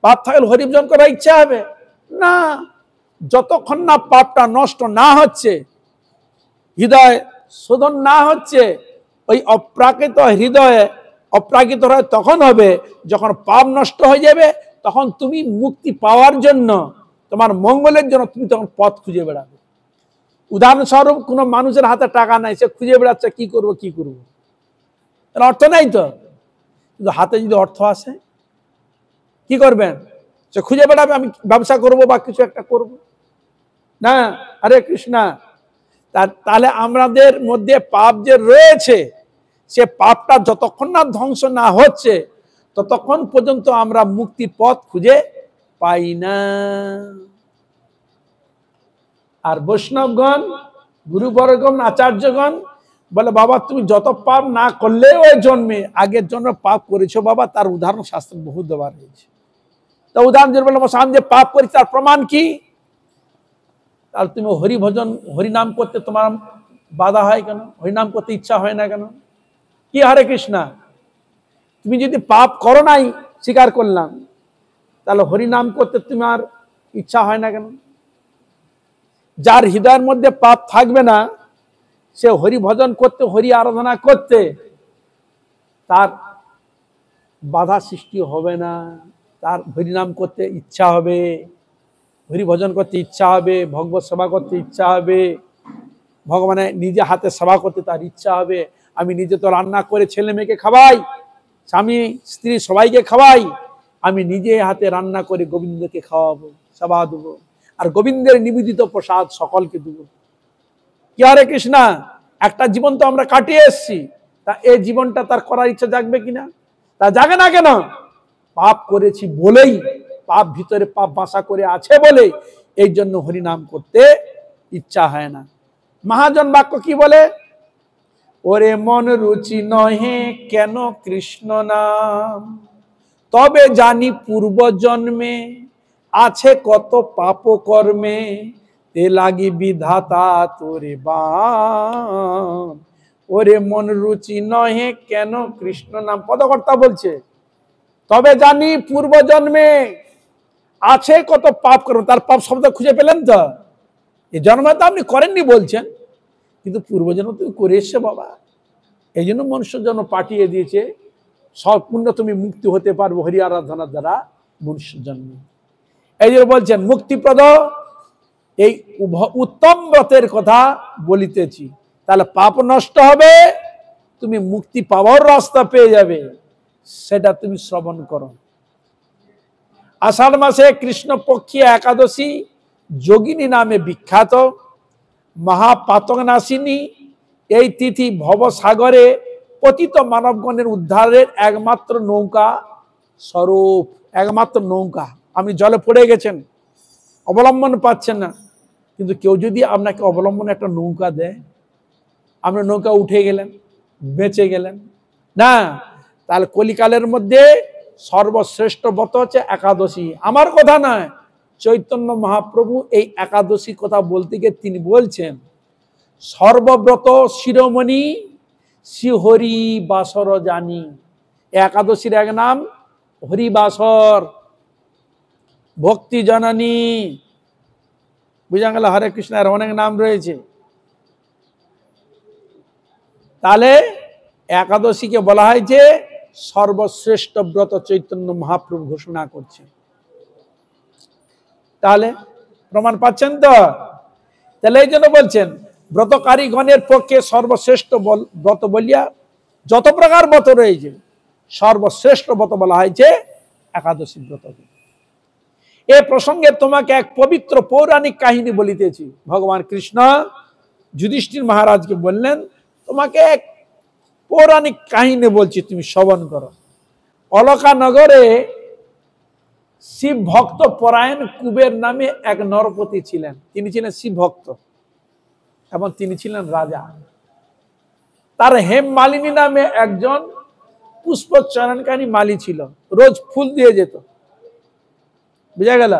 পাপ থাকলে হরিভজন করার ইচ্ছা হবে না। যতক্ষণ না পাপটা নষ্ট না হচ্ছে, হৃদয় শোধন না হচ্ছে, ওই অপ্রাকৃত হৃদয়ে অপ্রাকৃত হয় তখন হবে। যখন পাপ নষ্ট হয়ে যাবে, তখন তুমি মুক্তি পাওয়ার জন্য, তোমার মঙ্গলের জন্য তুমি তখন পথ খুঁজে বেড়াবে। উদাহরণস্বরূপ, কোনো মানুষের হাতে টাকা নাই, সে খুঁজে বেড়াচ্ছে কি করবো কি করবো, অর্থ নাই তো। কিন্তু হাতে যদি অর্থ আসে, কি করবেন? সে খুঁজে বেড়াবে আমি ব্যবসা করব বা কিছু একটা করব না। হরে কৃষ্ণা। তাহলে আমাদের মধ্যে পাপ যে রয়েছে, সে পাপটা যতক্ষণ না ধ্বংস না হচ্ছে ততক্ষণ পর্যন্ত আমরা মুক্তির পথ খুঁজে পাই না। আর বৈষ্ণবগণ, গুরুবর্গণ, আচার্যগণ বলে বাবা তুমি যত পাপ না করলে ওই জন্মে আগের জন্মে পাপ করেছো বাবা, তার উদাহরণ শাস্ত্র বহু দেওয়া রয়েছে। তো উদাহরণ যে বলে আমি যে পাপ করেছি তার প্রমাণ কি? তাহলে তুমি হরি ভজন হরিনাম করতে তোমার বাধা হয় কেন? হরিনাম করতে ইচ্ছা হয় না কেন? কি হরে কৃষ্ণা, তুমি যদি পাপ করো নাই স্বীকার করলাম, তাহলে হরিনাম করতে তোমার ইচ্ছা হয় না কেন? যার হৃদয়ের মধ্যে পাপ থাকবে না, সে হরি ভজন করতে, হরি আরাধনা করতে তার বাধা সৃষ্টি হবে না। তার হরিনাম করতে ইচ্ছা হবে, হরি ভজন করতে ইচ্ছা হবে, ভগবত সেবা করতে ইচ্ছা হবে, ভগবানের নিজে হাতে সেবা করতে তার ইচ্ছা হবে। আমি নিজে তো রান্না করে ছেলে মেয়েকে খাওয়াই, স্বামী স্ত্রী সবাইকে খাওয়াই, আমি নিজে হাতে রান্না করে গোবিন্দকে খাওয়াবো, সেবা দেবো, আর গোবিন্দের নিবেদিত প্রসাদ সকলকে দেবো। কি হরে কৃষ্ণা, একটা জীবন তো আমরা কাটিয়ে এসছি, তা এই জীবনটা তার করার ইচ্ছা জাগবে কিনা? তা জাগে না কেন? পাপ করেছি বলেই, পাপ ভিতরে পাপ বাসা করে আছে বলে এই জন্য হরিনাম করতে ইচ্ছা হয় না। মহাজন বাক্য কি বলে? ওরে মন রুচি নহে কেন কৃষ্ণ নাম, তবে জানি পূর্ব জন্মে আছে কত পাপ কর্মে, তে লাগি বিধাতা তোরে বাম। ওরে মন রুচি নহে কেন কৃষ্ণ নাম, পদকর্তা বলছে তবে জানি পূর্ব জন্মে আছে কত পাপ কর্ম। তার পাপ শব্দ খুঁজে পেলেন তো? এই জন্মে তো আপনি করেননি বলছেন, কিন্তু পূর্বজন্ম তুমি করে এসছো বাবা। এই জন্য মনুষ্য জন্ম পাঠিয়ে দিয়েছে, সব পুণ্য তুমি মুক্তি হতে পারবো হরি আরাধনার দ্বারা মনুষ্য জন্ম। এই জন্য বলছেন মুক্তিপ্রদ এই উত্তম ব্রতের কথা বলিতেছি। তাহলে পাপ নষ্ট হবে, তুমি মুক্তি পাওয়ার রাস্তা পেয়ে যাবে, সেটা তুমি শ্রবণ করো। আষাঢ় মাসে কৃষ্ণপক্ষী একাদশী যোগিনী নামে বিখ্যাত, মহাপাতকনাশিনী এই তিথি ভবসাগরে পতিত মানবগণের উদ্ধারের একমাত্র নৌকা স্বরূপ। একমাত্র নৌকা। আপনি জলে পড়ে গেছেন, অবলম্বন পাচ্ছেন না, কিন্তু কেউ যদি আপনাকে অবলম্বন একটা নৌকা দেয়, আপনি নৌকা উঠে গেলেন, বেঁচে গেলেন না। তাহলে কলিকালের মধ্যে সর্বশ্রেষ্ঠ ব্রত হচ্ছে একাদশী। আমার কথা নয়, চৈতন্য মহাপ্রভু এই একাদশী কথা বলতে গিয়ে তিনি বলছেন সর্বব্রত শিরোমণি শ্রীহরি বাসর জানি। একাদশীর এক নাম হরিবাসর, ভক্তি জননী, বুঝা গেল? হরে কৃষ্ণের অনেক নাম রয়েছে। তাহলে একাদশীকে বলা হয় যে সর্বশ্রেষ্ঠ ব্রত, চৈতন্য মহাপ্রভু ঘোষণা করছে। তাহলে প্রমাণ পাচ্ছেন তো? তাহলে এই জন্য বলছেন ব্রতকারীগণের পক্ষে সর্বশ্রেষ্ঠ ব্রত বলিয়া যত প্রকার ব্রত রয়েছে সর্বশ্রেষ্ঠ ব্রত বলা হয়েছে একাদশী ব্রত। এ প্রসঙ্গে তোমাকে এক পবিত্র পৌরাণিক কাহিনী বলিতেছি। ভগবান কৃষ্ণ যুধিষ্ঠির মহারাজকে বললেন তোমাকে এক পৌরাণিক কাহিনী বলছি, তুমি শ্রবণ করো। অলকা নগরে শিব ভক্ত পরায়ণ কুবের নামে এক নরপতি ছিলেন। তিনি ছিলেন শিব ভক্ত এবং তিনি ছিলেন রাজা। তার হেমমালিনী নামে একজন পুষ্প চয়নকারী মালি ছিল, রোজ ফুল দিয়ে যেত। বুঝা গেল?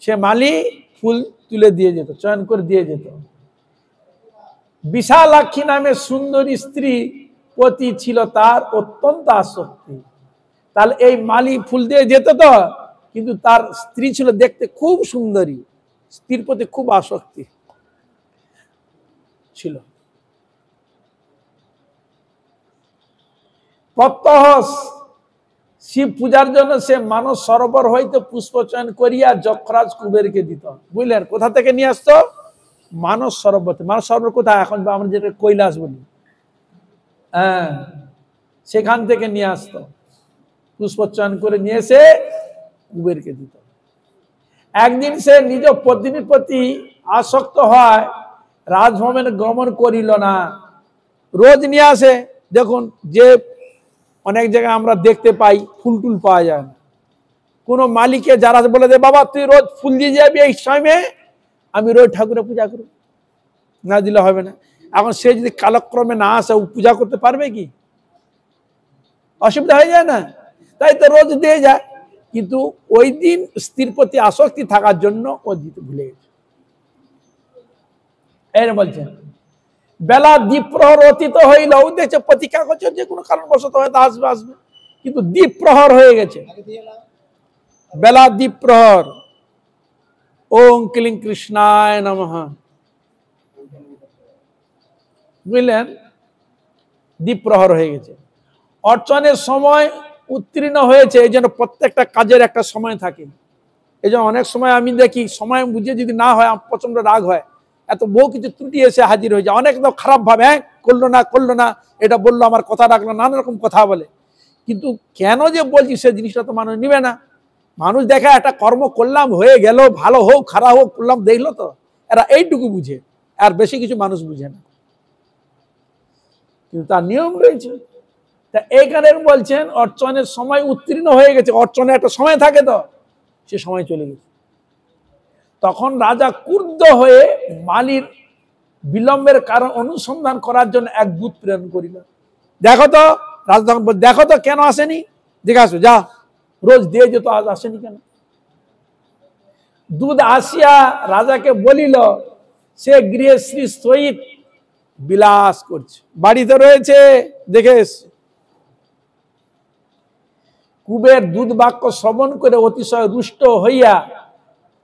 সে মালি ফুল তুলে দিয়ে যেত, চয়ন করে দিয়ে যেত। বিশালাক্ষী নামে সুন্দরী স্ত্রী পতি ছিল তার অত্যন্ত আসক্তি। তাহলে এই মালি ফুল দিয়ে যেত তো, কিন্তু তার স্ত্রী ছিল দেখতে খুব সুন্দরী, স্ত্রীর প্রতি খুব আসক্তি ছিল। প্রত্যহ শিব পূজার জন্য সে মানস সরোবর হইতে পুষ্প চয়ন করিয়া যক্ষরাজ কুবেরকে দিত। বুঝলেন? কোথা থেকে নিয়ে আসতো? মানস সরোবর। মানস সরোবর কোথায়? এখন আমরা যেটা কৈলাস বলি, হ্যাঁ, সেখান থেকে নিয়ে আসতো। পুষ্পচয়ন করে নিয়ে এসে কুবেরকে দিত। একদিন সে নিজ পত্নীর প্রতি আসক্ত হয়, রাজভবনে গমন করিল না। রোজ নিয়ে আসে, দেখুন যে অনেক জায়গায় আমরা দেখতে পাই ফুল টুল পাওয়া যায় না, কোন মালিকে যারা বলে দে বাবা তুই রোজ ফুল দিয়ে যাবি এই সময়, আমি রোজ ঠাকুরের পূজা করব, না দিলে হবে না। এখন সে যদি কালক্রমে না আসে, ও পূজা করতে পারবে কি? অসুবিধা হয়ে যায় না, তাই তো রোজ দিয়ে যায়। কিন্তু ওই দিন স্ত্রীর প্রতি আসক্তি থাকার জন্য ও দিতে ভুলে গেছে। এর বলছেন বেলা দ্বীপ প্রহর অতীত হইল, ও দেখছে প্রতীক্ষা করছে যে কোনো কারণবশত হয়তো আসবে আসবে, কিন্তু দ্বীপ প্রহর হয়ে গেছে। বেলা দ্বীপ প্রহর, ওম ক্লিং কৃষ্ণায় নমঃ, বুঝলেন? দ্বীপ প্রহর হয়ে গেছে, অর্চনের সময় উত্তীর্ণ হয়েছে। এই জন্য প্রত্যেকটা কাজের একটা সময় থাকে। এই জন্য অনেক সময় আমি দেখি সময় বুঝে যদি না হয় প্রচন্ড রাগ হয়, এত বহু কিছু ত্রুটি এসে হাজির হয়ে যায়। অনেক তো খারাপ ভাবে, হ্যাঁ করলো না, এটা বললো, আমার কথা রাখলো, নানা রকম কথা বলে। কিন্তু কেন যে বলছি সে জিনিসটা তো মানুষ নিবে না। মানুষ দেখে একটা কর্ম করলাম, হয়ে গেল, ভালো হোক খারাপ হোক করলাম, দেখলো তো, এরা এইটুকু বুঝে, আর বেশি কিছু মানুষ বুঝে না। কিন্তু তার নিয়ম রয়েছে। তা এইখানে বলছেন অর্চনের সময় উত্তীর্ণ হয়ে গেছে। অর্চনের একটা সময় থাকে, তো সে সময় চলে গেছে। তখন রাজা ক্রুদ্ধ হয়ে মালির বিলম্বের কারণ অনুসন্ধান করার জন্য এক দূত প্রেরণ করিল। দেখো তো, রাজা তখন দেখো তো কেন আসেনি, জিজ্ঞাসা যা, রোজ দিয়ে যেত, আজ আসেনি কেন? দূত আসিয়া রাজাকে বলিল সে গৃহে শ্রী সহিত বিলাস করছে, বাড়িতে রয়েছে, দেখে এসছে। কুবের দূত বাক্য শ্রবণ করে অতিশয় রুষ্ট হইয়া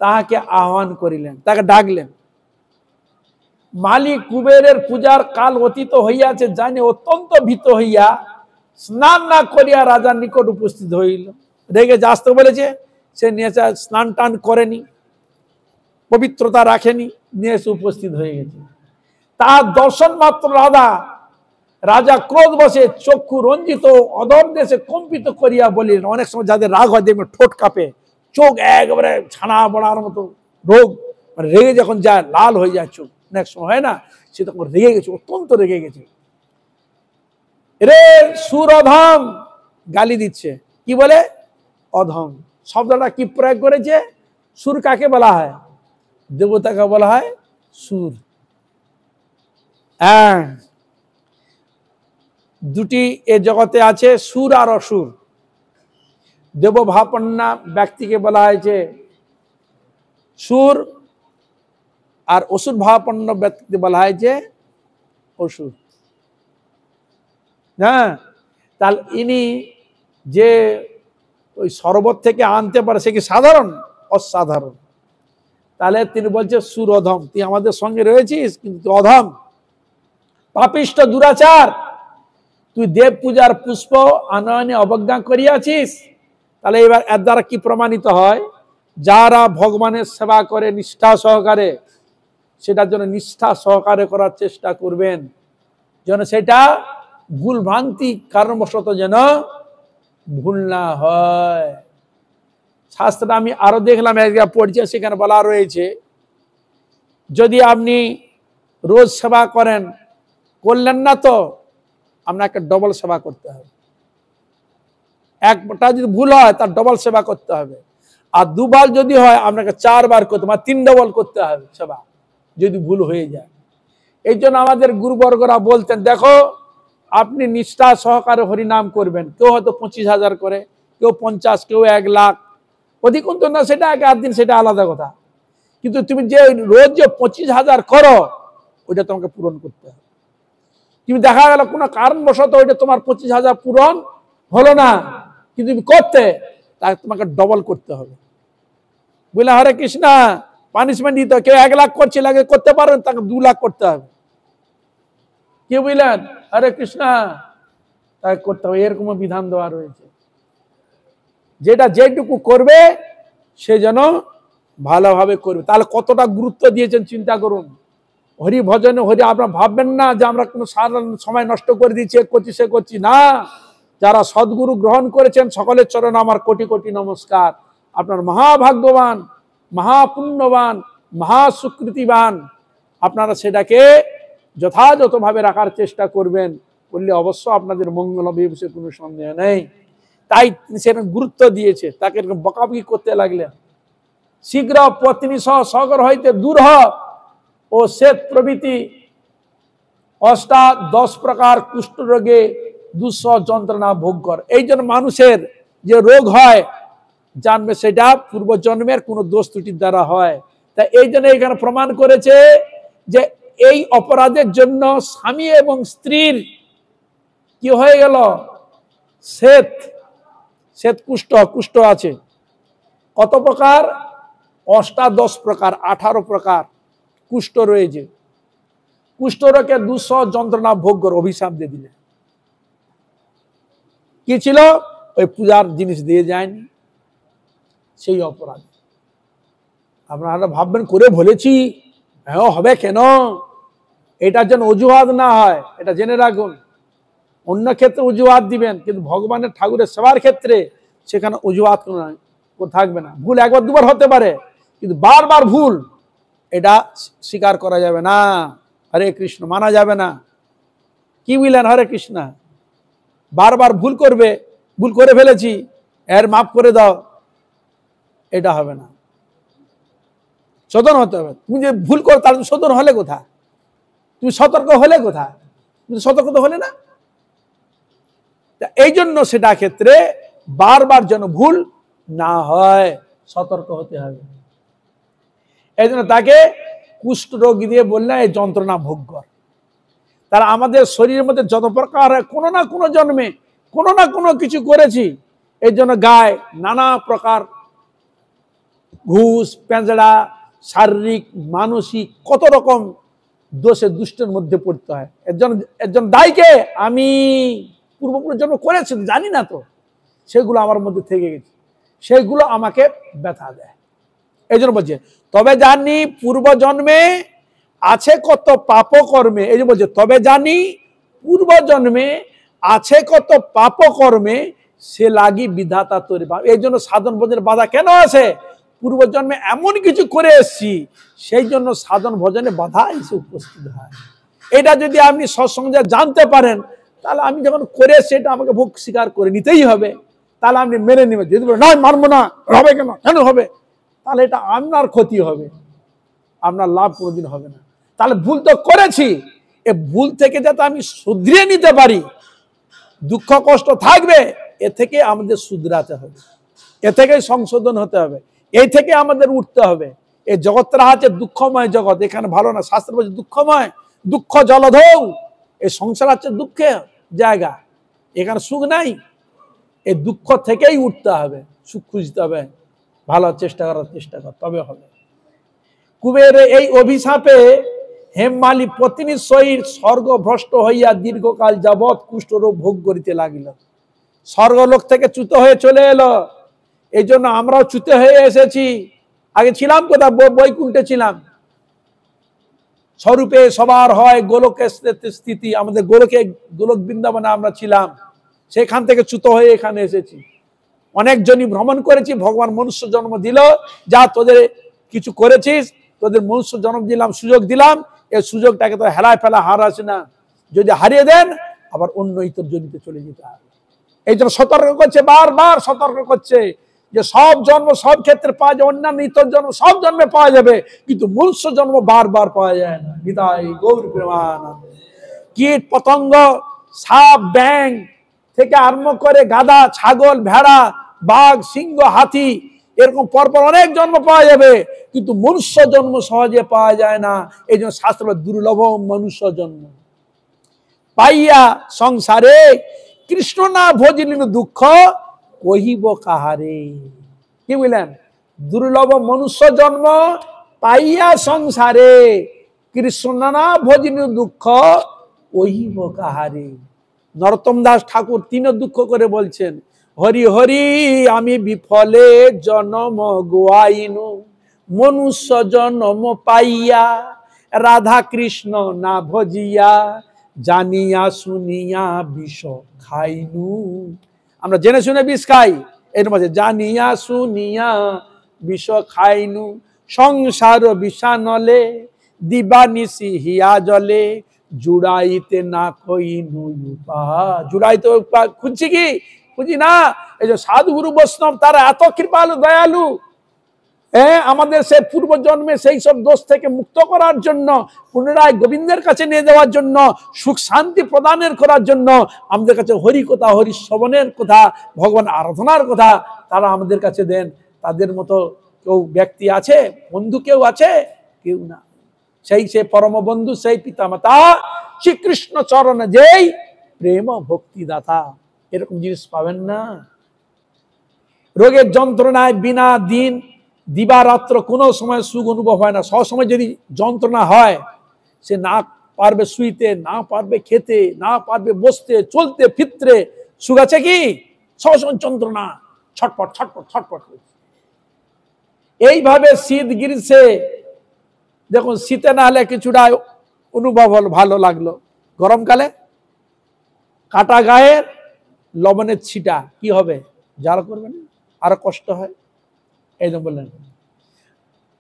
তাহাকে আহ্বান করিলেন, তাকে ডাকলেন। মালিক কুবেরের পূজার কাল অতীত হইয়াছে জানি অত্যন্ত ভীত হইয়া স্নান না করিয়া রাজার নিকট উপস্থিত হইল। রেগে আসতে বলেছে, সে নিয়ে স্নান টান করেনি, পবিত্রতা রাখেনি, নিয়ে এসে উপস্থিত হয়ে গেছে। তার দর্শন মাত্র রাজা ক্রোধ বসে চক্ষু রঞ্জিত অধর দেশে কম্পিত করিয়া বলিলেন। অনেক সময় যাদের রাগ হয় দেখবে ঠোঁট কাঁপে, চোখ একেবারে ছানা বড়ার মতো রোগ, মানে রেগে যখন যায় লাল হয়ে যায় চোখ, অনেক সময় হয় না, সে তখন রেগে গেছে, অত্যন্ত রেগে গেছে। রে সুর অধম, গালি দিচ্ছে। কি বলে? অধম শব্দটা কি প্রয়োগ করেছে? সুর কাকে বলা হয়? দেবতাকে বলা হয় সুর। হ্যাঁ, দুটি এ জগতে আছে, সুর আর অসুর। দেবভাবাপন্না ব্যক্তিকে বলা হয়েছে সুর, আর অসুর ভাবাপন্ন ব্যক্তিকে বলা হয়েছে অসুর। হ্যাঁ, তাহলে ইনি যে ওই শরবত থেকে আনতে পারে সে কি সাধারণ? অসাধারণ। তাহলে তিনি বলছে সুর অধম, তুই আমাদের সঙ্গে রয়েছিস কিন্তু অধম, পাপিষ্ঠ, দুরাচার, তুই দেব পূজার পুষ্প আনয়নে অবজ্ঞা করিয়াছিস। তাহলে এবার এর দ্বারা কি প্রমাণিত হয়? যারা ভগবানের সেবা করে নিষ্ঠা সহকারে, সেটার জন্য নিষ্ঠা সহকারে করার চেষ্টা করবেন, যেন সেটা ভুল ভ্রান্তি কারণবশত যেন ভুল না হয়। শাস্ত্রটা আমি আরো দেখলাম, একবার পড়ছে, সেখানে বলা রয়েছে যদি আপনি রোজ সেবা করেন, করলেন না তো আপনাকে ডবল সেবা করতে হবে। একটা যদি ভুল হয় তার ডবল সেবা করতে হবে, আর দুবার যদি হয় আপনাকে 4 বার করতে, মানে 3 ডবল করতে হবে সেবা যদি ভুল হয়ে যায়। এই জন্য আমাদের গুরুবর্গরা বলতেন, দেখো আপনি নিষ্ঠা সহকারে হরিনাম করবেন, কেউ হয়তো 25,000 করে, কেউ 50, কেউ 1 লাখ, অধিকন্তু না সেটা আগে 8 দিন, সেটা আলাদা কথা। কিন্তু তুমি যে রোজ যে 25,000 করো, ওইটা তোমাকে পূরণ করতে হবে। তুমি দেখা গেল কোনো কারণবশত ওইটা তোমার 25,000 পূরণ হলো না, কিন্তু তুমি করতে, তাকে তোমাকে ডবল করতে হবে। বুঝলে? হরে কৃষ্ণ, পানিশমেন্ট দিতে হবে। কেউ 1 লাখ করছে, লাগে করতে পারেন, তাকে 2 লাখ করতে হবে। কি বুঝলেন? হরে কৃষ্ণ, তাকে করতে হবে, এরকম বিধান দেওয়া রয়েছে। যেটা যেটুকু করবে সে যেন ভালোভাবে করবে। তাহলে কতটা গুরুত্ব দিয়েছেন চিন্তা করুন। হরি ভজনে হরি, আপনারা ভাববেন না যে আমরা কোনো সাধারণ সময় নষ্ট করে দিচ্ছি, করছি সে করছি না। যারা সদ্গুরু গ্রহণ করেছেন সকলের চরণে আমার কোটি কোটি নমস্কার। আপনার মহাভাগ্যবান, মহাপুণ্যবান, মহাসুকৃতিবান, আপনারা সেটাকে যথাযথভাবে রাখার চেষ্টা করবেন, বললে অবশ্য আপনাদের মঙ্গল হবে, সে কোনো সন্দেহ নেই। তাই সেটা গুরুত্ব দিয়েছে, তাকে বকাবকি করতে লাগলেন। শীঘ্র পত্নী সহ সগর হইতে দূর হ ও শ্বেত প্রভৃতি 10 প্রকার কুষ্ঠ রোগে দুঃসহ যন্ত্রণা ভোগ কর। এই জন্য মানুষের যে রোগ হয় জানবে সেটা পূর্বজন্মের কোনো দোষ ত্রুটির দ্বারা হয়। তাই এই জন্য এখানে প্রমাণ করেছে যে এই অপরাধের জন্য স্বামী এবং স্ত্রীর কি হয়ে গেল, শ্বেত কুষ্ঠ আছে। কত প্রকার? 10 প্রকার, 18 প্রকার কুষ্ঠ রয়েছে। কুষ্ঠ রোগে দুঃসহ যন্ত্রণা ভোগ কর, অভিশাপ দিয়ে দিলেন। কি ছিল? ওই পূজার জিনিস দিয়ে যায়নি, সেই অপরাধ। আপনারা ভাববেন করে বলেছি, হ্যাঁ হবে কেন, এটার জন্য অজুহাত না হয়, এটা জেনে রাখুন। অন্য ক্ষেত্রে অজুহাত দিবেন, কিন্তু ভগবানের ঠাকুরের সেবার ক্ষেত্রে সেখানে অজুহাত থাকবে না। ভুল একবার দুবার হতে পারে, কিন্তু বারবার ভুল এটা স্বীকার করা যাবে না। হরে কৃষ্ণ মানা যাবে না। কি বুঝলেন? হরে কৃষ্ণ। বারবার ভুল করবে, ভুল করে ফেলেছি, এর মাফ করে দাও, এটা হবে না। সতর্ক হতে হবে। তুমি যে ভুল করো তার সতর্ক হলে কোথায়? তুমি সতর্ক হলে কোথায়? তুমি সতর্ক তো হলে না। এই জন্য সেটা ক্ষেত্রে বারবার যেন ভুল না হয়, সতর্ক হতে হবে। এই জন্য তাকে কুষ্ঠ রোগী দিয়ে বললেন এই যন্ত্রণা ভোগ কর। তারা আমাদের শরীরের মধ্যে যত প্রকার হয়, কোনো না কোনো জন্মে কোনো না কোনো কিছু করেছি, এই জন্য গায়ে নানা প্রকার ঘুষ, পেঁচড়া, শারীরিক, মানসিক কত রকম দোষে দুষ্টের মধ্যে পড়তে হয়। একজন দায়ীকে আমি পূর্বপুরুষ জন্ম করেছি, জানি না তো, সেগুলো আমার মধ্যে থেকে গেছে, সেগুলো আমাকে ব্যথা দেয়। এই জন্য বলছে তবে জানি পূর্ব জন্মে আছে কত পাপ কর্মে। এই যে বলছে তবে জানি পূর্ব জন্মে আছে কত পাপ কর্মে, সে লাগি বিধাতা তোর। এই জন্য সাধন ভজনের বাধা কেন আছে? পূর্ব জন্মে এমন কিছু করে এসছি, সেই জন্য সাধন ভজনে বাধা এসে উপস্থিত হয়। এটা যদি আপনি সৎসঙ্গে জানতে পারেন, তাহলে আমি যখন করে এসছি এটা আমাকে ভোগ স্বীকার করে নিতেই হবে, তাহলে আপনি মেনে নেবেন। যদি না মানবো না, হবে কেন, কেন হবে, তাহলে এটা আপনার ক্ষতি হবে, আপনার লাভ কোনোদিন হবে না। তাহলে ভুল তো করেছি, এ ভুল থেকে যাতে আমি শুধরিয়ে নিতে পারি, দুঃখ কষ্ট থাকবে, এ থেকে আমাদের শুধরাতে হবে, এ থেকে সংশোধন হতে হবে, এই থেকে আমাদের উঠতে হবে। এই জগৎটা আছে দুঃখময় জগৎ, এখানে ভালো না। শাস্ত্র বলছে দুঃখময়, দুঃখ জলধৌ। এই সংসার আছে দুঃখের জায়গা, এখানে সুখ নাই। এই দুঃখ থেকেই উঠতে হবে, সুখ খুঁজতে হবে, ভালো চেষ্টা করার চেষ্টা কর, তবে হবে। কুবের এই অভিশাপে হেমমালী পত্নীর সহিত স্বর্গভ্রষ্ট হইয়া দীর্ঘকাল যাবৎ কুষ্ঠরোগ ভোগ করিতে লাগিল। স্বর্গলোক থেকে চ্যুত হয়ে চলে এলো। এই জন্য আমরাও চ্যুত হয়ে এসেছি। আগে ছিলাম কোথায়? বৈকুণ্ঠে ছিলাম। স্বরূপে সবার হয় গোলকের স্থিতি, আমাদের গোলক বৃন্দাবনে আমরা ছিলাম, সেখান থেকে চ্যুত হয়ে এখানে এসেছি। অনেকজনই ভ্রমণ করেছি, ভগবান মনুষ্য জন্ম দিল, যা তোদের কিছু করেছিস, তোদের মনুষ্য জন্ম দিলাম, সুযোগ দিলাম, এই সুযোগটাকে তো হেলায় ফেলা হারাস না। যদি হারিয়ে দেন আবার অন্য ইতর জনিতে চলে যেতে হবে। এই জন্য সতর্ক করছে, বারবার সতর্ক করছে যে সব জন্ম সব ক্ষেত্রে পাওয়া যায়, অন্যান্য ইতর জন্ম সব জন্মে পাওয়া যাবে, কিন্তু মনুষ্য জন্ম বারবার পাওয়া যায় না। বিদায় গৌর প্রেমানন্দ। কীট পতঙ্গ, সাপ, ব্যাং থেকে আরম্ভ করে গাধা, ছাগল, ভেড়া, বাঘ, সিংহ, হাতি, এরকম পরপর অনেক জন্ম পাওয়া যাবে, কিন্তু মনুষ্য জন্ম সহজে পাওয়া যায় না। এই জন্য শাস্ত্র দুর্লভ মনুষ্য জন্ম পাইয়া সংসারে কৃষ্ণ না ভজিলেন দুঃখ কহিব কাহারে। কি বললেন? দুর্লভ মনুষ্য জন্ম পাইয়া সংসারে কৃষ্ণ না ভজিলেন দুঃখ কহিব কাহারে। নরোত্তম দাস ঠাকুর তিনও দুঃখ করে বলছেন, হরি হরি আমি বিফলে জন্ম গোয়াইনু, মনুষ্য জন্ম পাইয়া রাধা কৃষ্ণ না ভজিয়া জানিয়া শুনিয়া বিষ খাইনু। আমরা জেনে শুনে বিষ খাই, এর মাঝে জানিয়া শুনিয়া বিষ খাইনু। সংসার বিষানলে দিবানিশি হিয়া জলে জুড়াইতে না কইনু উপায়। জুড়াইতে খুঁজছি কি? খুঁজি না। এই যে সাধুগুরু বৈষ্ণব তারা এত কৃপালু দয়ালু, আমাদের সেই পূর্ব জন্মে সেই সব দোষ থেকে মুক্ত করার জন্য, পুনরায় গোবিন্দের কাছে নিয়ে যাওয়ার জন্য, সুখ শান্তি প্রদানের করার জন্য আমাদের কাছে হরি কথা, হরি শ্রবণের কথা, ভগবান আরাধনার কথা তারা আমাদের কাছে দেন। তাদের মতো কেউ ব্যক্তি আছে? বন্ধু কেউ আছে? কেউ না। সেই সে পরম বন্ধু, সেই পিতামাতা শ্রীকৃষ্ণ চরণে যেই প্রেম ভক্তি দাতা, এরকম জিনিস পাবেন না। রোগের যন্ত্রণায় বিনা দিন দিবারাত্র কোনো সময় সুখ অনুভব হয় না। সবসময় যদি যন্ত্রণা হয়, সে না পারবে শুইতে, না পারবে খেতে, না পারবে বসতে, চলতে ফিরতে, সুখ আছে কি? সবসময় যন্ত্রণা, ছটপট ছটপট ছটপট। এইভাবে শীত গ্রীষ্মে দেখুন, শীতে না হলে কিছুটা অনুভব হল, ভালো লাগলো। গরমকালে কাটা গায়ের লবণের ছিটা কি হবে? জ্বালা করবে না, আরো কষ্ট হয়। এই জন্য বললেন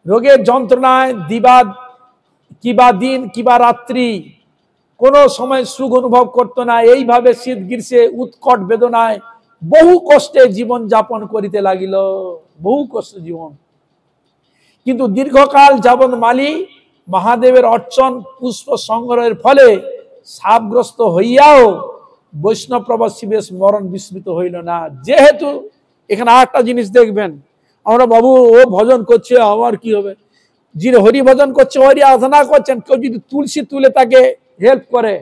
রোগের যন্ত্রণায় কিবা দিন কিবা রাত্রি কোন সময় সুখ অনুভব করতো না। এইভাবে শীত গ্রীষ্মে উৎকট বেদনায় বহু কষ্টে জীবন যাপন করিতে লাগিল, বহু কষ্ট জীবন। কিন্তু দীর্ঘকাল যাবৎ মালি মহাদেবের অর্চন পুষ্প সংগ্রহের ফলে সাপগ্রস্ত হইয়াও বৈষ্ণব প্রভা শিবের স্মরণ বিস্মৃত হইল না। যেহেতু এখানে আরেকটা জিনিস দেখবেন, আমরা বাবু ও ভজন করছে, আমার কি হবে? যিনি হরি ভজন করছে, হরি আরাধনা করছেন, কেউ যদি তুলসী তুলে তাকে হেল্প করে,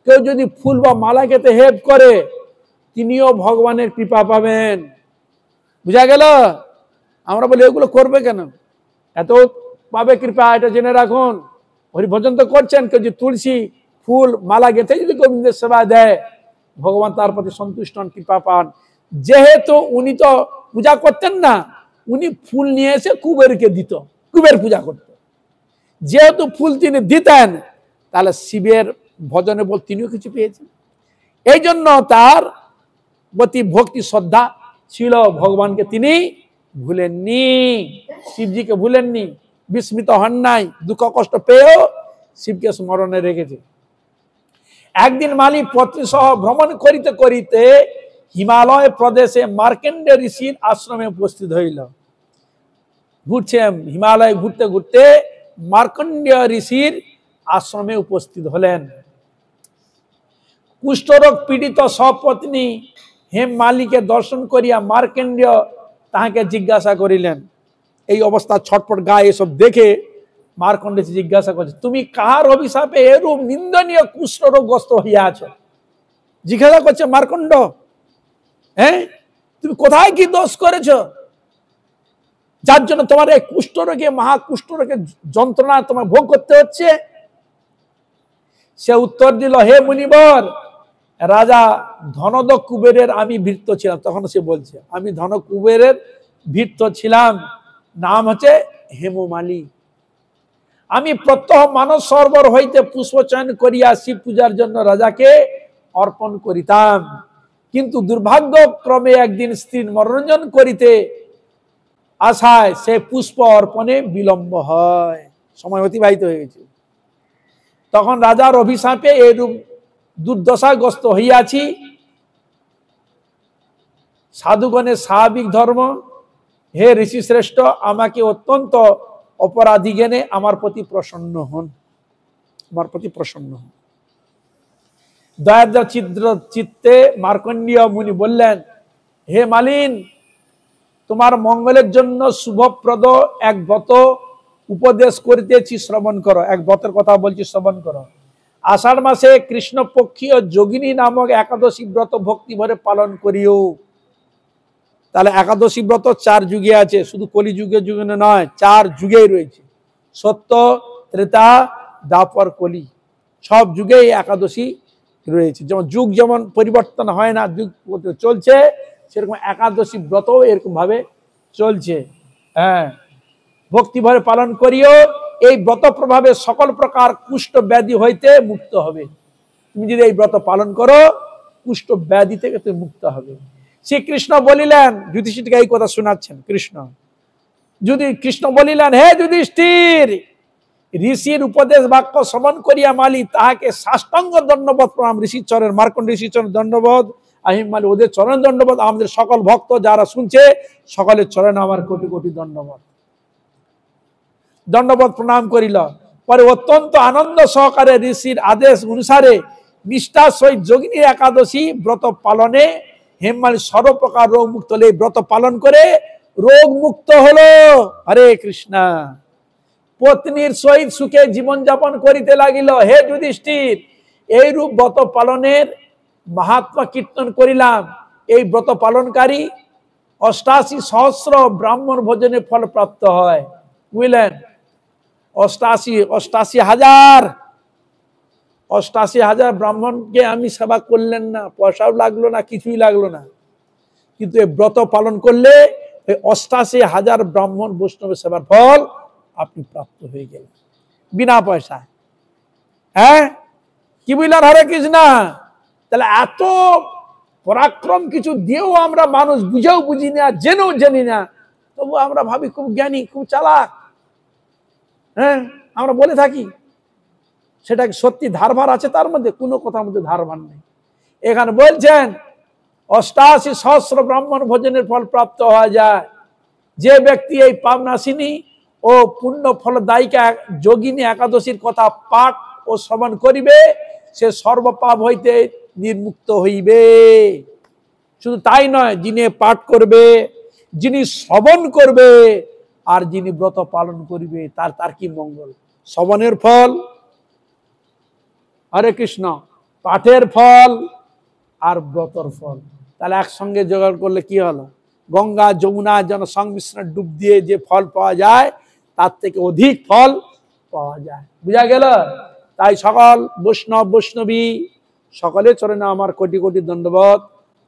কেউ যদি ফুল বা মালা খেতে হেল্প করে, তিনিও ভগবানের কৃপা পাবেন। বুঝা গেল? আমরা বলি এগুলো করবে কেন? এত পাবে কৃপা, এটা জেনে রাখুন। হরি ভজন তো করছেন, কেউ যদি তুলসী ফুল মালা গেঁথে যদি গোবিন্দের সেবা দেয়, ভগবান তার প্রতি সন্তুষ্ট হন, কৃপা পান। যেহেতু উনি তো পূজা করতেন না, উনি ফুল নিয়ে এসে কুবেরকে দিত, কুবের পূজা করত। যেহেতু ফুল তিনি দিতেন, তাহলে শিবের ভজনে বল তিনিও কিছু পেয়েছেন। এই জন্য তার প্রতি ভক্তি শ্রদ্ধা ছিল, ভগবানকে তিনি ভুলেননি, শিবজিকে ভুলেননি, বিস্মিত হন নাই, দুঃখ কষ্ট পেয়েও শিবকে স্মরণে রেখেছে। একদিন মালি পত্নী সহ ভ্রমণ করিতে করিতে হিমালয় প্রদেশে মার্কেন্ডে ঋষির আশ্রমে উপস্থিত হইল। ঘুরছে হিমালয়, ঘুরতে ঘুরতে মার্কণ্ডেয় ঋষির আশ্রমে উপস্থিত হলেন। কুষ্ঠরোগ পীড়িত সপত্নী হেম মালিকে দর্শন করিয়া মার্কেন্ডেয় তাহাকে জিজ্ঞাসা করিলেন। এই অবস্থা, ছটপট গায়ে এসব দেখে মার্কণ্ডে জিজ্ঞাসা করছে, তুমি কাহার অভিশাপে এরূপ নিন্দনীয় কুষ্ঠরোগগ্রস্ত হইয়া আছো? জিজ্ঞাসা করছে মার্কণ্ড, তুমি কোথায় কি দোষ করেছ যার জন্য তোমার এই কুষ্ঠরোগে, মহাকুষ্ঠরোগের যন্ত্রণা তোমার ভোগ করতে হচ্ছে? সে উত্তর দিল, হে মুনিবর, রাজা ধনদ কুবেরের আমি ভৃত্য ছিলাম। তখন সে বলছে, আমি ধন কুবেরের ভৃত্য ছিলাম, নাম হচ্ছে হেমমালী। আমি প্রত্যহ মানস সরোবর হইতে পুষ্প চয়ন করিয়া শিব পূজার জন্য রাজাকে অর্পণ করিতাম, কিন্তু দুর্ভাগ্যক্রমে একদিন স্ত্রীর মনোরঞ্জন করিতে আশায় সে পুষ্প অর্পণে বিলম্ব হয়, সময় অতিবাহিত হয়ে গেছে। তখন রাজার অভিশাপে এরূপ দুর্দশাগ্রস্ত হইয়াছি। সাধুগণের স্বাভাবিক ধর্ম, হে ঋষি শ্রেষ্ঠ, আমাকে অত্যন্ত অপরাধী জ্ঞানে আমার প্রতি প্রসন্ন হন, আমার প্রতি প্রসন্ন হন। দয়াদ্র চিত্তে মার্কণ্ডেয় মুনি বললেন, হে মালিন, তোমার মঙ্গলের জন্য শুভপ্রদ এক ব্রত উপদেশ করিতেছি, শ্রবণ করো। এক ব্রতের কথা বলছি, শ্রবণ করো। আষাঢ় মাসে কৃষ্ণপক্ষীয় যোগিনী নামক একাদশী ব্রত ভক্তি ভরে পালন করিও। তাহলে একাদশী ব্রত 4 যুগে আছে, শুধু কলিযুগে যুগে নয়, 4 যুগেই রয়েছে। সত্য, ত্রেতা, দ্বাপর, কলি, সব যুগেই একাদশী রয়েছে। যেমন যুগ যেমন পরিবর্তন হয় না, যুগ চলছে, সেরকম একাদশী ব্রত এরকম ভাবে চলছে। ভক্তি ভরে পালন করিও, এই ব্রত প্রভাবে সকল প্রকার কুষ্ঠ ব্যাধি হইতে মুক্ত হবে। তুমি যদি এই ব্রত পালন করো কুষ্ঠ ব্যাধি থেকে তুমি মুক্ত হবে। শ্রীকৃষ্ণ বলিলেন, যুধিষ্ঠিরকে এই কথা শোনাচ্ছেন কৃষ্ণ বলিলেন, হে যুধিষ্ঠির, ঋষির উপদেশ বাক্য শ্রবণ করিয়া মালি তাহাকে সাষ্টাঙ্গ দণ্ডবত প্রণাম। ঋষির চরণ, মার্কণ্ড ঋষির চরণ দণ্ডবোধ, আহিম মালি ওদের চরণ দণ্ডবোধ, আমাদের সকল ভক্ত যারা শুনছে সকলের চরণে আমার কোটি কোটি দণ্ডবোধ প্রণাম করিল। পরে অত্যন্ত আনন্দ সহকারে ঋষির আদেশ অনুসারে নিষ্ঠার সহিত যোগিনী একাদশী ব্রত পালনে হেমমালী সর্বপ্রকার রোগ মুক্ত হলে ব্রত পালন করে রোগ মুক্ত হলো। হরে কৃষ্ণ। পত্নীর সহিত সুখে জীবন যাপন করিতে লাগিল। হে যুধিষ্ঠির, এই রূপ ব্রত পালনের মাহাত্ম্য কীর্তন করিলাম। এই ব্রত পালনকারী 88,000 ব্রাহ্মণ ভোজনের ফল প্রাপ্ত হয়। বুঝলেন? 88,000 ব্রাহ্মণকে আমি সেবা করলেন না, পয়সাও লাগলো না, কিছুই লাগলো না, কিন্তু এই ব্রত পালন করলে 88,000 ব্রাহ্মণ বৈষ্ণবের সেবার ফল আপনি প্রাপ্ত হয়ে গেলেন বিনা পয়সায়। হ্যাঁ, কি বুঝলেন? হরে কৃষ্ণ। তাহলে এত পরাক্রম কিছু দিয়েও আমরা মানুষ বুঝেও বুঝি না, জেনেও জানি না, তবু আমরা ভাবি খুব জ্ঞানী, খুব চালাক। হ্যাঁ, আমরা বলে থাকি। সেটা সত্যি ধারভার আছে তার মধ্যে? কোনো কথার মধ্যে ধারভার নেই। এখানে বলছেন 88,000 ব্রাহ্মণ ভোজনের ফল প্রাপ্ত হওয়া যায়। যে ব্যক্তি এই পাবনাশিনী ও পুণ্য ফলদায়িকা যোগিনী একাদশীর কথা পাঠ ও শ্রবণ করিবে সে সর্বপাপ হইতে নির্মুক্ত হইবে। শুধু তাই নয়, যিনি পাঠ করবে, যিনি শ্রবণ করবে আর যিনি ব্রত পালন করিবে তার কি মঙ্গল। শ্রবণের ফল, হরে কৃষ্ণ, পাঠের ফল আর ব্রতর ফল, তাহলে একসঙ্গে জোগাড় করলে কি হলো? গঙ্গা যমুনা যেন সংমিশ্রণ ডুব দিয়ে যে ফল পাওয়া যায় তার থেকে অধিক ফল পাওয়া যায়। বুঝা গেল? তাই সকল বৈষ্ণব বৈষ্ণবী সকলের চরণে আমার কোটি কোটি দণ্ডবোধ।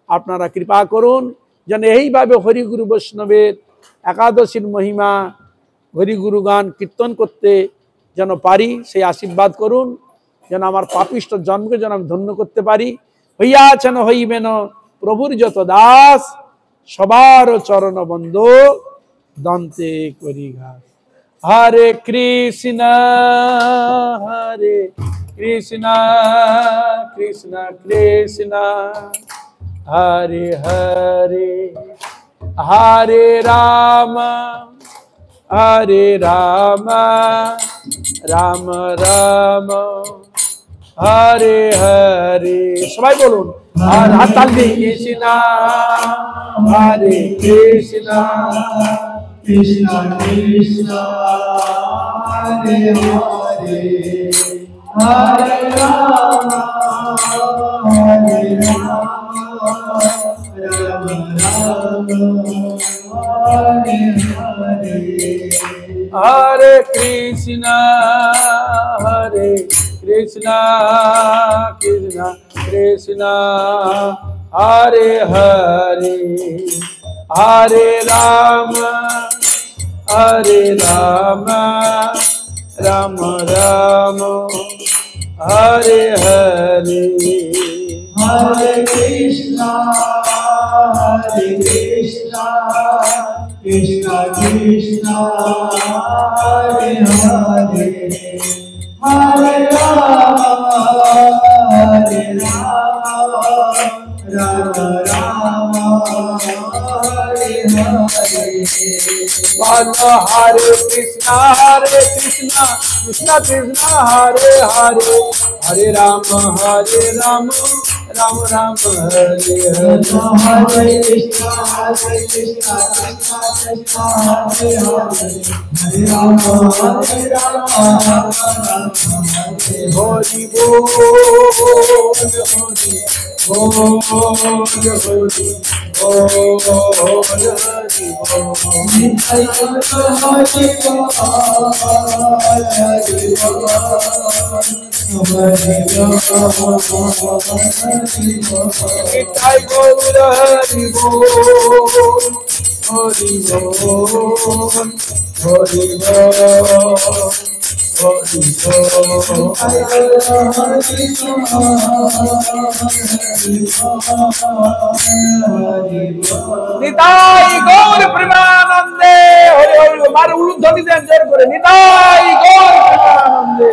আপনারা কৃপা করুন যেন এইভাবে হরিগুরু বৈষ্ণবের একাদশীর মহিমা হরিগুরু গান কীর্তন করতে যেন পারি, সেই আশীর্বাদ করুন। যেন আমার পাপিষ্ঠ জন্মকে যেন আমি ধন্য করতে পারি। হইয়াছেন হইবেন প্রভুর যত দাস, সবার চরণ বন্ধ দন্তে করি ঘাস। হরে কৃষ্ণ হরে কৃষ্ণ কৃষ্ণ কৃষ্ণ হরে হরে, হরে রাম হরে রাম রাম রাম হরে হরে। সবাই বলুন হরে কৃষ্ণ হরে কৃষ্ণ কৃষ্ণ কৃষ্ণ হরে হরে, হরে রাম হরে রাম রাম রাম হরে হরে। হরে কৃষ্ণ হরে কৃষ্ণ কৃষ্ণ কৃষ্ণ হরে হরে, হরে রাম রাম রাম হরে হরে। হরে কৃষ্ণ কৃষ্ণ কৃষ্ণ হরে হরে, হরে রাম রাম রাম হরে হরে। বলো হরে কৃষ্ণ কৃষ্ণ কৃষ্ণ হরে হরে, হরে রাম রাম রাম হরে হরে। হরে কৃষ্ণ কৃষ্ণ কৃষ্ণ হরে হরে, হরে রাম রাম হরে হরি বল হরি বল হরি বল হরি বল। নিতাই গৌর হরি বল হরি বল, হরি নিতাই গৌর হরি বল হরি বল হরি বল নিতাই গৌর প্রেমানন্দে হরি হরি মার উলুধ্বনি দেন জোর করে নিতাই গৌর প্রেমানন্দে